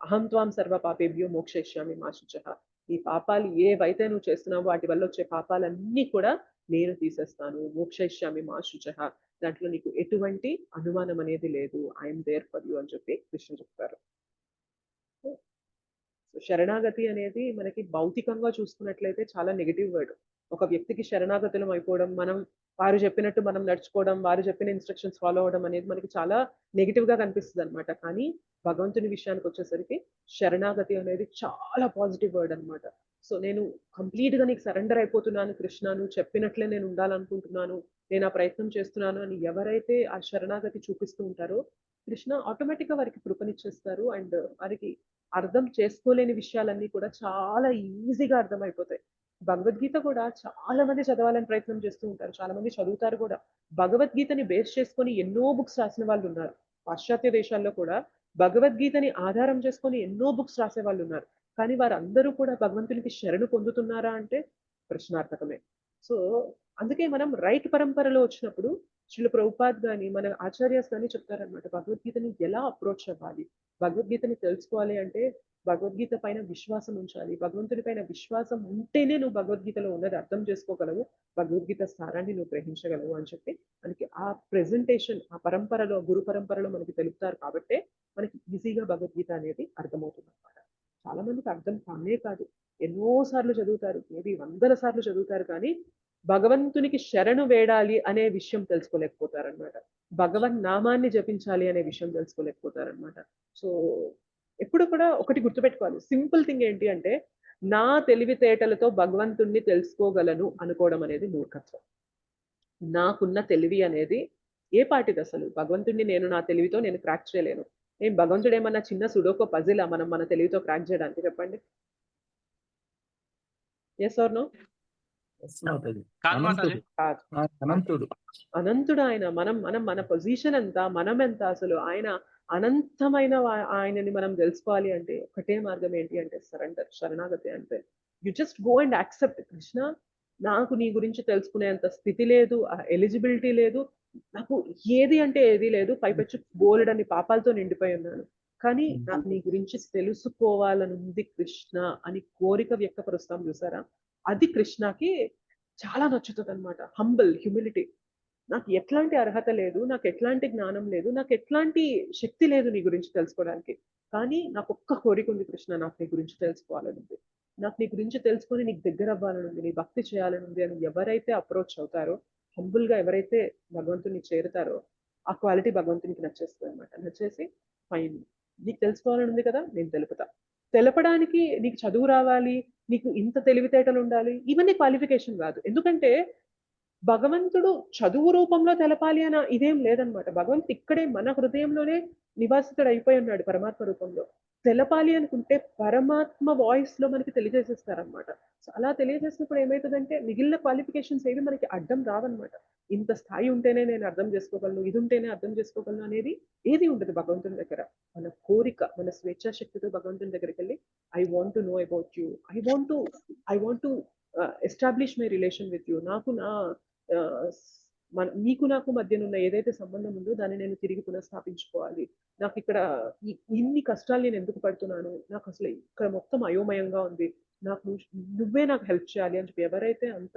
అహం త్వాం సర్వ పాపేభ్యో మోక్షయిష్యామి మా శుచః. ఈ పాపాలు ఏవైతే నువ్వు చేస్తున్నావో వాటి వల్ల వచ్చే పాపాలన్నీ కూడా నేను తీసేస్తాను. మోక్షయిష్యామి మా శుచః, దాంట్లో నీకు ఎటువంటి అనుమానం అనేది లేదు, ఐఎమ్ దేర్ ఫర్ యూ అని చెప్పి కృష్ణ చెప్తారు. శరణాగతి అనేది మనకి భౌతికంగా చూసుకున్నట్లయితే చాలా నెగిటివ్ వర్డ్. ఒక వ్యక్తికి శరణాగతులం అయిపోవడం, వారు చెప్పినట్టు మనం నడుచుకోవడం, వారు చెప్పిన ఇన్స్ట్రక్షన్స్ ఫాలో అవడం అనేది మనకి చాలా నెగిటివ్ గా కనిపిస్తుంది అనమాట. కానీ భగవంతుని విషయానికి వచ్చేసరికి శరణాగతి అనేది చాలా పాజిటివ్ వర్డ్ అనమాట. సో నేను కంప్లీట్ గా నీకు సరెండర్ అయిపోతున్నాను కృష్ణ, నువ్వు చెప్పినట్లే నేను ఉండాలనుకుంటున్నాను, నేను ఆ ప్రయత్నం చేస్తున్నాను అని ఎవరైతే ఆ శరణాగతి చూపిస్తూ ఉంటారో కృష్ణ ఆటోమేటిక్ గా వారికి కృపనిచ్చేస్తారు. అండ్ వారికి అర్థం చేసుకోలేని విషయాలన్నీ కూడా చాలా ఈజీగా అర్థమైపోతాయి. భగవద్గీత కూడా చాలా మంది చదవాలని ప్రయత్నం చేస్తూ ఉంటారు, చాలా మంది చదువుతారు కూడా. భగవద్గీతని బేస్ చేసుకొని ఎన్నో బుక్స్ రాసిన వాళ్ళు ఉన్నారు. పాశ్చాత్య దేశాల్లో కూడా భగవద్గీతని ఆధారం చేసుకొని ఎన్నో బుక్స్ రాసే వాళ్ళు ఉన్నారు. కానీ వారందరూ కూడా భగవంతునికి శరణు పొందుతున్నారా అంటే ప్రశ్నార్థకమే. సో అందుకే మనం రైట్ పరంపరలో వచ్చినప్పుడు శ్రీల ప్రభుపాద్ గాని మన ఆచార్యాస్ గాని చెప్తారనమాట, భగవద్గీతని ఎలా అప్రోచ్ అవ్వాలి, భగవద్గీతని తెలుసుకోవాలి అంటే భగవద్గీత పైన విశ్వాసం ఉంచాలి, భగవంతుడి పైన విశ్వాసం ఉంటేనే నువ్వు భగవద్గీతలో ఉన్నది అర్థం చేసుకోగలవు, భగవద్గీత సారాన్ని నువ్వు గ్రహించగలవు అని చెప్పి మనకి ఆ ప్రెజెంటేషన్ ఆ పరంపరలో గురు పరంపరలో మనకి తెలుపుతారు. కాబట్టే మనకి ఈజీగా భగవద్గీత అనేది అర్థమవుతుంది అనమాట. చాలా మందికి అర్థం కానే కాదు, ఎన్నో సార్లు చదువుతారు, మేబీ 100 సార్లు చదువుతారు, కానీ భగవంతునికి శరణు వేడాలి అనే విషయం తెలుసుకోలేకపోతారనమాట. భగవన్ నామాన్ని జపించాలి అనే విషయం తెలుసుకోలేకపోతారనమాట. సో ఎప్పుడు కూడా ఒకటి గుర్తుపెట్టుకోవాలి, సింపుల్ థింగ్ ఏంటి అంటే నా తెలివితేటలతో భగవంతుణ్ణి తెలుసుకోగలను అనుకోవడం అనేది మూర్ఖత్వం. నాకున్న తెలివి అనేది ఏ పాటిది అసలు? భగవంతుడిని నేను నా తెలివితో నేను క్రాక్ చేయలేను. భగవంతుడు ఏమన్నా చిన్న సుడోకో పజిలా మనం మన తెలివితో క్రాక్ చేయడానికి చెప్పండి? Yes or no? మాతాజీ. కాదు మాతాజీ. కాదు. అనంతుడు. అనంతుడు ఆయన. మనం మనం మన పొజిషన్ ఎంత, మనం ఎంత అసలు ఆయన అనంతమైన ఆయనని మనం తెలుసుకోవాలి అంటే ఒకటే మార్గం ఏంటి అంటే సరెండర్, శరణాగతి అంటే. You just go and accept. Krishna, నాకు నీ గురించి తెలుసుకునేంత స్థితి లేదు, ఎలిజిబిలిటీ లేదు, నాకు ఏది అంటే ఏది లేదు, పైపెచ్చు బోలెడన్ని పాపాలతో నిండిపోయి ఉన్నాను. కానీ నాకు నీ గురించి తెలుసుకోవాలనుంది కృష్ణ అని కోరిక వ్యక్తపరుస్తాం చూసారా, అది కృష్ణకి చాలా నచ్చుతుంది అనమాట. Humble, humility. నాకు ఎట్లాంటి అర్హత లేదు, నాకు ఎట్లాంటి జ్ఞానం లేదు, నాకు ఎట్లాంటి శక్తి లేదు నీ గురించి తెలుసుకోవడానికి. కానీ నాకు ఒక్క కోరిక ఉంది కృష్ణ, నాకు నీ గురించి తెలుసుకోవాలని ఉంది, నాకు నీ గురించి తెలుసుకొని నీకు దగ్గర అవ్వాలని ఉంది, నీ భక్తి చేయాలని ఉంది అని ఎవరైతే అప్రోచ్ అవుతారో, హంబుల్ గా ఎవరైతే భగవంతుని చేరుతారో, ఆ క్వాలిటీ భగవంతునికి నచ్చేస్తుంది అనమాట. నచ్చేసి ఫైన్, నీకు తెలుసుకోవాలని ఉంది కదా, నేను తెలుపుతా. తెలపడానికి నీకు చదువు రావాలి, నీకు ఇంత తెలివితేటలు ఉండాలి, ఇవన్నీ క్వాలిఫికేషన్ కాదు. ఎందుకంటే భగవంతుడు చదువు రూపంలో తెలపాలి అని ఇదేం లేదనమాట. భగవంతుడు ఇక్కడే మన హృదయంలోనే నివాసితుడు అయిపోయి ఉన్నాడు పరమాత్మ రూపంలో. తెలపాలి అనుకుంటే పరమాత్మ వాయిస్ లో మనకి తెలియజేసేస్తారనమాట. సో అలా తెలియజేసినప్పుడు ఏమవుతుందంటే మిగిలిన క్వాలిఫికేషన్స్ ఏవి మనకి అడ్డం రావన్నమాట. ఇంత స్థాయి ఉంటేనే నేను అర్థం చేసుకోగలను, ఇది ఉంటేనే అర్థం చేసుకోగలను అనేది ఏది ఉండదు భగవంతుని దగ్గర. మన కోరిక, మన స్వేచ్ఛాశక్తితో భగవంతుని దగ్గరికి వెళ్ళి I want to know about you, I want to establish my relation with you. నాకు నా నీకు నాకు మధ్యనున్న ఏదైతే సంబంధం ఉందో దాన్ని నేను తిరిగి పునఃస్థాపించుకోవాలి. నాకు ఇక్కడ ఇన్ని కష్టాలు నేను ఎందుకు పడుతున్నాను, నాకు అసలు ఇక్కడ మొత్తం అయోమయంగా ఉంది, నాకు నువ్వే నాకు హెల్ప్ చేయాలి అని చెప్పి ఎవరైతే అంత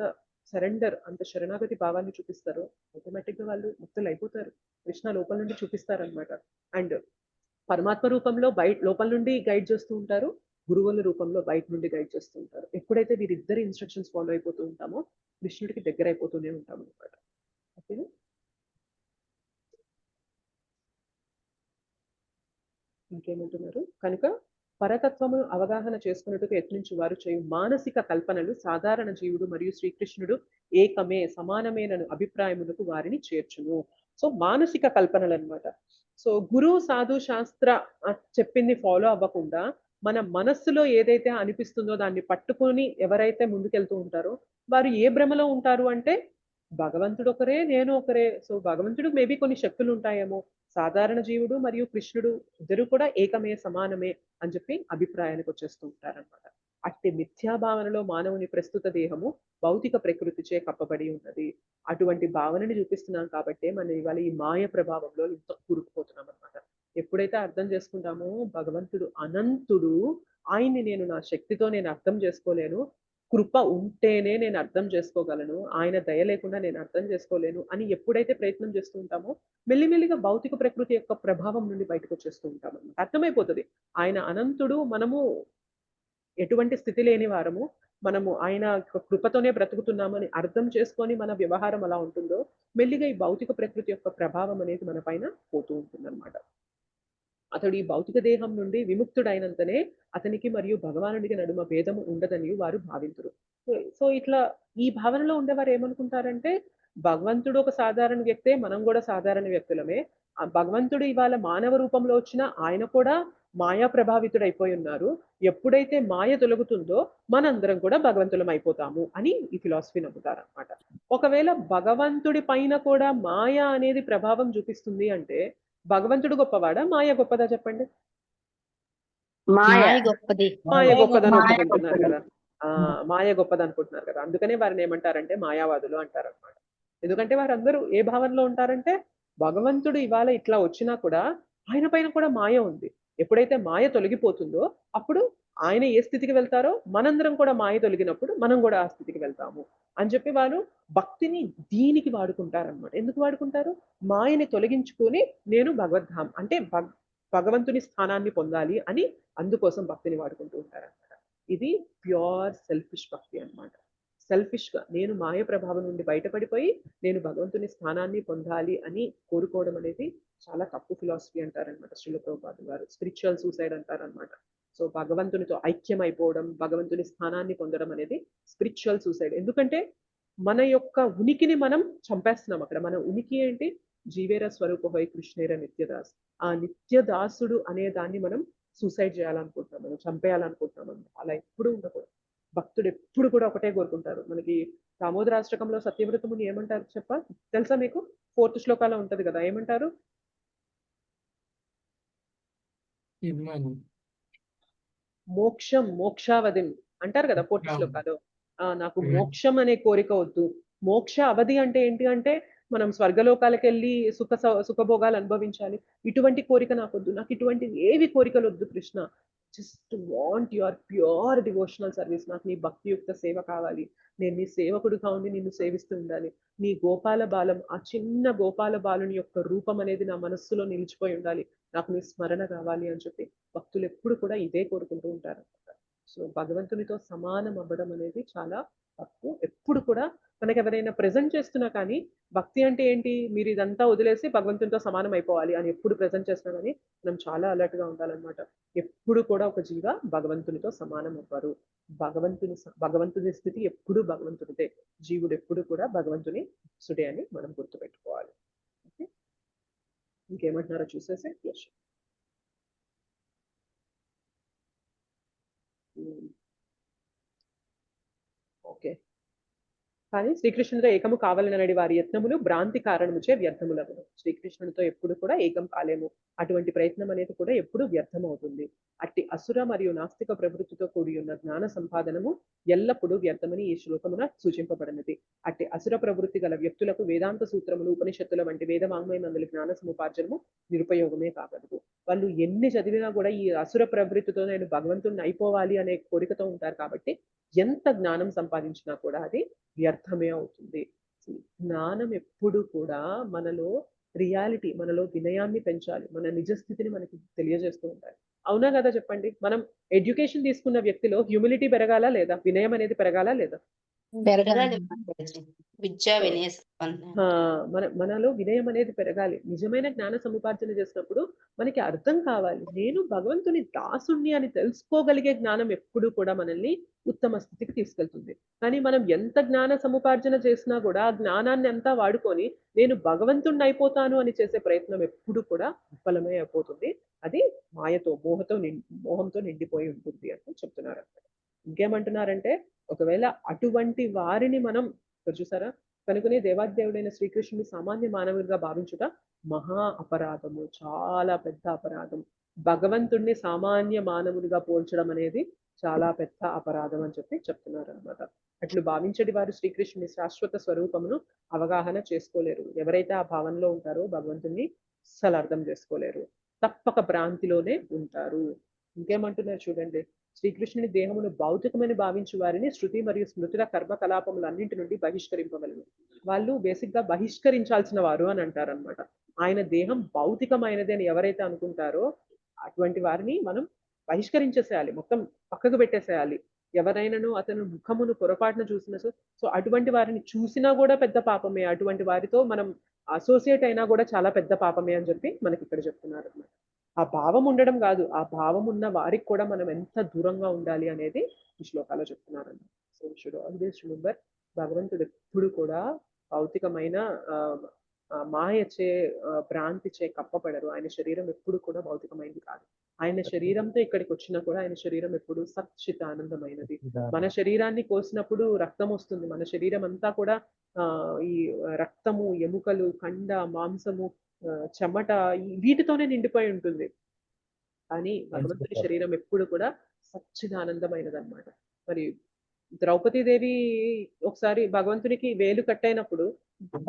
సరెండర్, అంత శరణాగతి భావాన్ని చూపిస్తారో ఆటోమేటిక్ గా వాళ్ళు ముక్తులు అయిపోతారు. కృష్ణ లోపల నుండి చూపిస్తారనమాట. అండ్ పరమాత్మ రూపంలో లోపల నుండి గైడ్ చేస్తూ ఉంటారు, గురువుల రూపంలో బయట నుండి గైడ్ చేస్తూ ఉంటారు. ఎప్పుడైతే వీరిద్దరి ఇన్స్ట్రక్షన్స్ ఫాలో అయిపోతూ ఉంటామో కృష్ణుడికి దగ్గర అయిపోతూనే ఉంటాం అనమాట. ఓకేనా? ఇంకేమంటున్నారు? కనుక పరతత్వమును అవగాహన చేసుకున్నట్టుగా యత్నించి వారు చేయు మానసిక కల్పనలు సాధారణ జీవుడు మరియు శ్రీకృష్ణుడు ఏకమే, సమానమేనను అభిప్రాయములకు వారిని చేర్చును. సో మానసిక కల్పనలు అనమాట. సో గురువు సాధు శాస్త్ర చెప్పింది ఫాలో అవ్వకుండా మన మనస్సులో ఏదైతే అనిపిస్తుందో దాన్ని పట్టుకొని ఎవరైతే ముందుకెళ్తూ ఉంటారో వారు ఏ భ్రమలో ఉంటారు అంటే భగవంతుడు ఒకరే, నేను ఒకరే. సో భగవంతుడు మేబీ కొన్ని శక్తులు ఉంటాయేమో, సాధారణ జీవుడు మరియు కృష్ణుడు ఇద్దరు కూడా ఏకమే, సమానమే అని చెప్పి అభిప్రాయానికి వచ్చేస్తూ ఉంటారనమాట. అట్టి మిథ్యాభావనలో మానవుని ప్రస్తుత దేహము భౌతిక ప్రకృతిచే కప్పబడి ఉన్నది. అటువంటి భావనని చూపిస్తున్నాం కాబట్టి మనం ఇవాళ ఈ మాయ ప్రభావంలో ఇంత కూరుకుపోతున్నాం అనమాట. ఎప్పుడైతే అర్థం చేసుకుంటామో భగవంతుడు అనంతుడు, ఆయన్ని నేను నా శక్తితో నేను అర్థం చేసుకోలేను, కృప ఉంటేనే నేను అర్థం చేసుకోగలను, ఆయన దయ లేకుండా నేను అర్థం చేసుకోలేను అని ఎప్పుడైతే ప్రయత్నం చేస్తూ ఉంటామో మెల్లిమెల్లిగా భౌతిక ప్రకృతి యొక్క ప్రభావం నుండి బయటకు వచ్చేస్తూ ఉంటాం అన్నమాట. అర్థమైపోతుంది ఆయన అనంతుడు, మనము ఎటువంటి స్థితి లేని వారము, మనము ఆయన కృపతోనే బ్రతుకుతున్నామని అర్థం చేసుకొని మన వ్యవహారం అలా ఉంటుందో మెల్లిగా ఈ భౌతిక ప్రకృతి యొక్క ప్రభావం అనేది మన పైన పోతూ ఉంటుందన్నమాట. అతడు ఈ భౌతిక దేహం నుండి విముక్తుడైనంతనే అతనికి మరియు భగవానుడికి నడుమ భేదము ఉండదని వారు భావింతురు. సో ఇట్లా ఈ భావనలో ఉండేవారు ఏమనుకుంటారంటే భగవంతుడు ఒక సాధారణ వ్యక్తే, మనం కూడా సాధారణ వ్యక్తులమే, ఆ భగవంతుడు ఇవాళ మానవ రూపంలో వచ్చిన ఆయన కూడా మాయా ప్రభావితుడైపోయి ఉన్నారు, ఎప్పుడైతే మాయ తొలగుతుందో మనందరం కూడా భగవంతులం అయిపోతాము అని ఈ ఫిలాసఫీ నమ్ముతారనమాట. ఒకవేళ భగవంతుడి పైన కూడా మాయ అనేది ప్రభావం చూపిస్తుంది అంటే భగవంతుడు గొప్పవాడా, మాయ గొప్పదా చెప్పండి? మాయ గొప్పది. మాయ గొప్పదని ఒప్పుకుంటున్నారు కదా, మాయ గొప్పది అనుకుంటున్నారు కదా, అందుకనే వారిని ఏమంటారంటే మాయావాదులు అంటారు అనమాట. ఎందుకంటే వారందరూ ఏ భావనలో ఉంటారంటే భగవంతుడు ఇవాళ ఇట్లా వచ్చినా కూడా ఆయన పైన కూడా మాయ ఉంది, ఎప్పుడైతే మాయ తొలగిపోతుందో అప్పుడు ఆయన ఏ స్థితికి వెళ్తారో మనందరం కూడా మాయ తొలగినప్పుడు మనం కూడా ఆ స్థితికి వెళ్తాము అని చెప్పి వారు భక్తిని దీనికి వాడుకుంటారనమాట. ఎందుకు వాడుకుంటారు? మాయని తొలగించుకొని నేను భగవద్ధాం అంటే భగవంతుని స్థానాన్ని పొందాలి అని, అందుకోసం భక్తిని వాడుకుంటూ ఉంటారనమాట. ఇది ప్యూర్ సెల్ఫిష్ భక్తి అనమాట. సెల్ఫిష్ గా నేను మాయ ప్రభావం నుండి బయటపడిపోయి నేను భగవంతుని స్థానాన్ని పొందాలి అని కోరుకోవడం అనేది చాలా తప్పు ఫిలాసఫీ అంటారనమాట శ్రీల ప్రభుపాదులు గారు. స్పిరిచువల్ సూసైడ్ అంటారనమాట. సో భగవంతునితో ఐక్యం అయిపోవడం, భగవంతుని స్థానాన్ని పొందడం అనేది స్పిరిచువల్ సూసైడ్. ఎందుకంటే మన యొక్క ఉనికిని మనం చంపేస్తున్నాం అక్కడ. మన ఉనికి ఏంటి? జీవేర స్వరూప హోయ్ కృష్ణేర నిత్యదాస్. ఆ నిత్యదాసుడు అనే దాన్ని మనం సూసైడ్ చేయాలనుకుంటున్నాం, మనం చంపేయాలనుకుంటున్నాం అన్నమాట. అలా ఎప్పుడు ఉండకూడదు. భక్తుడు ఎప్పుడు కూడా ఒకటే కోరుకుంటారు. మనకి దామోదరాష్టకంలో సత్యవ్రతముని ఏమంటారు తెలుసా మీకు? 4th శ్లోకాలో ఉంటది కదా, ఏమంటారు? మోక్షం మోక్షావధిం అంటారు కదా 4th శ్లోకాలో. నాకు మోక్షం అనే కోరిక వద్దు. మోక్ష అవధి అంటే ఏంటి అంటే మనం స్వర్గలోకాలకు వెళ్ళి సుఖభోగాలు అనుభవించాలి. ఇటువంటి కోరిక నాకు వద్దు. నాకు ఇటువంటి ఏవి కోరికలు వద్దు Krishna. Just want your pure devotional service. నాకు నీ భక్తియుక్త సేవ కావాలి. నేను నీ సేవకుడిగా ఉండి నిన్ను సేవిస్తూ ఉండాలి. నీ గోపాల బాలం, ఆ చిన్న గోపాల బాలుని యొక్క రూపం అనేది నా మనస్సులో నిలిచిపోయి ఉండాలి. నాకు నీ స్మరణ కావాలి అని చెప్పి భక్తులు ఎప్పుడు కూడా ఇదే కోరుకుంటూ ఉంటారు. సో భగవంతునితో సమానం అవ్వడం అనేది చాలా తప్పు. ఎప్పుడు కూడా మనకి ఎవరైనా ప్రెజెంట్ చేస్తున్నా కానీ, భక్తి అంటే ఏంటి? మీరు ఇదంతా వదిలేసి భగవంతునితో సమానం అయిపోవాలి అని ఎప్పుడు ప్రెజెంట్ చేస్తున్నా కానీ మనం చాలా అలర్ట్ గా ఉండాలన్నమాట. ఎప్పుడు కూడా ఒక జీవ భగవంతునితో సమానం అవ్వరు. భగవంతుని స్థితి ఎప్పుడు భగవంతునిదే. జీవుడు ఎప్పుడు కూడా భగవంతుని సుడే అని మనం గుర్తుపెట్టుకోవాలి. ఓకే, ఇంకేమంటున్నారో చూసేసి ఓకే. కానీ శ్రీకృష్ణుడితో ఏకము కావాలనడి వారి యత్నములు భ్రాంతి కారణముచే వ్యర్థములగును. శ్రీకృష్ణుడితో ఎప్పుడు కూడా ఏకం కాలేము. అటువంటి ప్రయత్నం అనేది కూడా ఎప్పుడు వ్యర్థం అవుతుంది. అట్టి అసుర మరియు నాస్తిక ప్రవృత్తితో కూడి ఉన్న జ్ఞాన సంపాదనము ఎల్లప్పుడూ వ్యర్థమని ఈ శ్లోకమున సూచింపబడినది. అట్టి అసుర ప్రవృత్తి గల వ్యక్తులకు వేదాంత సూత్రములు, ఉపనిషత్తుల వంటి వేదవాంగ్మయమందుల జ్ఞాన సముపార్జనము నిరుపయోగమే కాగలదు. వాళ్ళు ఎన్ని చదివినా కూడా ఈ అసుర ప్రవృత్తితో నేను భగవంతుడిని అయిపోవాలి అనే కోరికతో ఉంటారు. కాబట్టి ఎంత జ్ఞానం సంపాదించినా కూడా అది వ్యర్థమే అవుతుంది. జ్ఞానం ఎప్పుడు కూడా మనలో రియాలిటీ, మనలో వినయాన్ని పెంచాలి, మన నిజస్థితిని మనకి తెలియజేస్తూ ఉండాలి. అవునా కదా చెప్పండి? మనం ఎడ్యుకేషన్ తీసుకున్న వ్యక్తిలో హ్యూమిలిటీ పెరగాల లేదా? వినయం అనేది పెరగాల లేదా? పెరగాలి మాతాజీ. విద్యా వినయ సంపన్న. మనలో వినయం అనేది పెరగాలి. నిజమైన జ్ఞాన సముపార్జన చేసినప్పుడు మనకి అర్థం కావాలి, నేను భగవంతుని దాసుణ్ణి అని తెలుసుకోగలిగే జ్ఞానం ఎప్పుడు కూడా మనల్ని ఉత్తమ స్థితికి తీసుకెళ్తుంది. కానీ మనం ఎంత జ్ఞాన సముపార్జన చేసినా కూడా ఆ జ్ఞానాన్ని అంతా వాడుకొని నేను భగవంతుణ్ణి అయిపోతాను అని చేసే ప్రయత్నం ఎప్పుడు కూడా విఫలమే అయిపోతుంది. అది మాయతో, మోహంతో నిండిపోయి ఉంటుంది అని చెప్తున్నారు. ఇంకేమంటున్నారంటే, ఒకవేళ అటువంటి వారిని మనం చూసారా, కనుకనే దేవాదేవుడైన శ్రీకృష్ణుని సామాన్య మానవుడిగా భావించుట మహా అపరాధము, చాలా పెద్ద అపరాధం. భగవంతుడిని సామాన్య మానవుడిగా పోల్చడం అనేది చాలా పెద్ద అపరాధం అని చెప్పి చెప్తున్నారు అనమాట. అట్లు భావించడి వారు శ్రీకృష్ణుని శాశ్వత స్వరూపమును అవగాహన చేసుకోలేరు. ఎవరైతే ఆ భావనలో ఉంటారో భగవంతుని అస్సలు అర్థం చేసుకోలేరు, తప్పక భ్రాంతిలోనే ఉంటారు. ఇంకేమంటున్నారు చూడండి, శ్రీకృష్ణుని దేహమును భౌతికమని భావించు వారిని శృతి మరియు స్మృతుల కర్మకలాపములన్నింటి నుండి బహిష్కరింపవలను. వాళ్ళు బేసిక్ గా బహిష్కరించాల్సిన వారు అని అంటారనమాట. ఆయన దేహం భౌతికమైనది అని ఎవరైతే అనుకుంటారో అటువంటి వారిని మనం బహిష్కరించేసేయాలి, మొత్తం పక్కకు పెట్టేసేయాలి. ఎవరైనాను అతను ముఖమును పొరపాటున చూసిన సో అటువంటి వారిని చూసినా కూడా పెద్ద పాపమే. అటువంటి వారితో మనం అసోసియేట్ అయినా కూడా చాలా పెద్ద పాపమే అని చెప్పి మనకి ఇక్కడ చెప్తున్నారు అనమాట. ఆ భావం ఉండడం కాదు, ఆ భావం ఉన్న వారికి కూడా మనం ఎంత దూరంగా ఉండాలి అనేది ఈ శ్లోకాలో చెప్తున్నారండి. సో షుడ్ ఆల్వేస్ రిమెంబర్, భగవంతుడు ఎప్పుడు కూడా భౌతికమైన మాయచే, భ్రాంతిచే కప్పబడరు. ఆయన శరీరం ఎప్పుడు కూడా భౌతికమైనది కాదు. ఆయన శరీరంతో ఇక్కడికి వచ్చినా కూడా ఆయన శరీరం ఎప్పుడు సచ్చిత ఆనందమైనది. మన శరీరాన్ని కోసినప్పుడు రక్తం వస్తుంది. మన శరీరం అంతా కూడా ఈ రక్తము, ఎముకలు, కండ, మాంసము, చెమట వీటితోనే నిండిపోయి ఉంటుంది. కానీ భగవంతుని శరీరం ఎప్పుడు కూడా సచ్చిదానందమైనది అనమాట. మరి ద్రౌపదీదేవి ఒకసారి భగవంతునికి వేలు కట్టయినప్పుడు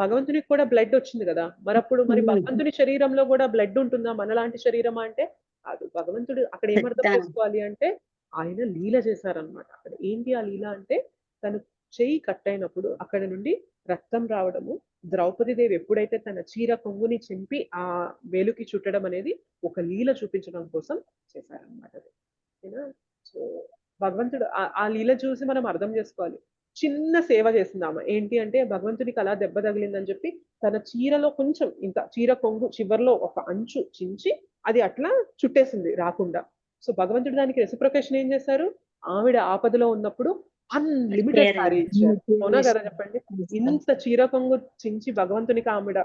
భగవంతునికి కూడా బ్లడ్ వచ్చింది కదా, మరి భగవంతుని శరీరంలో కూడా బ్లడ్ ఉంటుందా? మనలాంటి శరీరమా అంటే కాదు. భగవంతుడు అక్కడ ఏమర్థం చేసుకోవాలి అంటే ఆయన లీల చేశారనమాట. అక్కడ ఏంటి ఆ లీల అంటే, తను చెయ్యి కట్టయినప్పుడు అక్కడ నుండి రక్తం రావడము, ద్రౌపదీదేవి ఎప్పుడైతే తన చీర కొంగుని చింపి ఆ వేలుకి చుట్టడం అనేది ఒక లీల చూపించడం కోసం చేశారనమాట. సో భగవంతుడు ఆ లీల చూసి మనం అర్థం చేసుకోవాలి. చిన్న సేవ చేసింది ఆమె. ఏంటి అంటే, భగవంతుడికి అలా దెబ్బ తగిలిందని చెప్పి తన చీరలో కొంచెం ఇంత చీర కొంగు చివర్లో ఒక అంచు చించి అది అట్లా చుట్టేసింది రాకుండా. సో భగవంతుడు దానికి రెసిప్రొకేషన్ ఏం చేశారు, ఆవిడ ఆపదలో ఉన్నప్పుడు అన్లిమిటెడ్ Care శారీ and ఇచ్చారు. care అవునా కదా ఇస్తారు. చెప్పండి? ఇస్తారు. ఇంత చీర కొంగు చించి భగవంతునికి ఆవిడ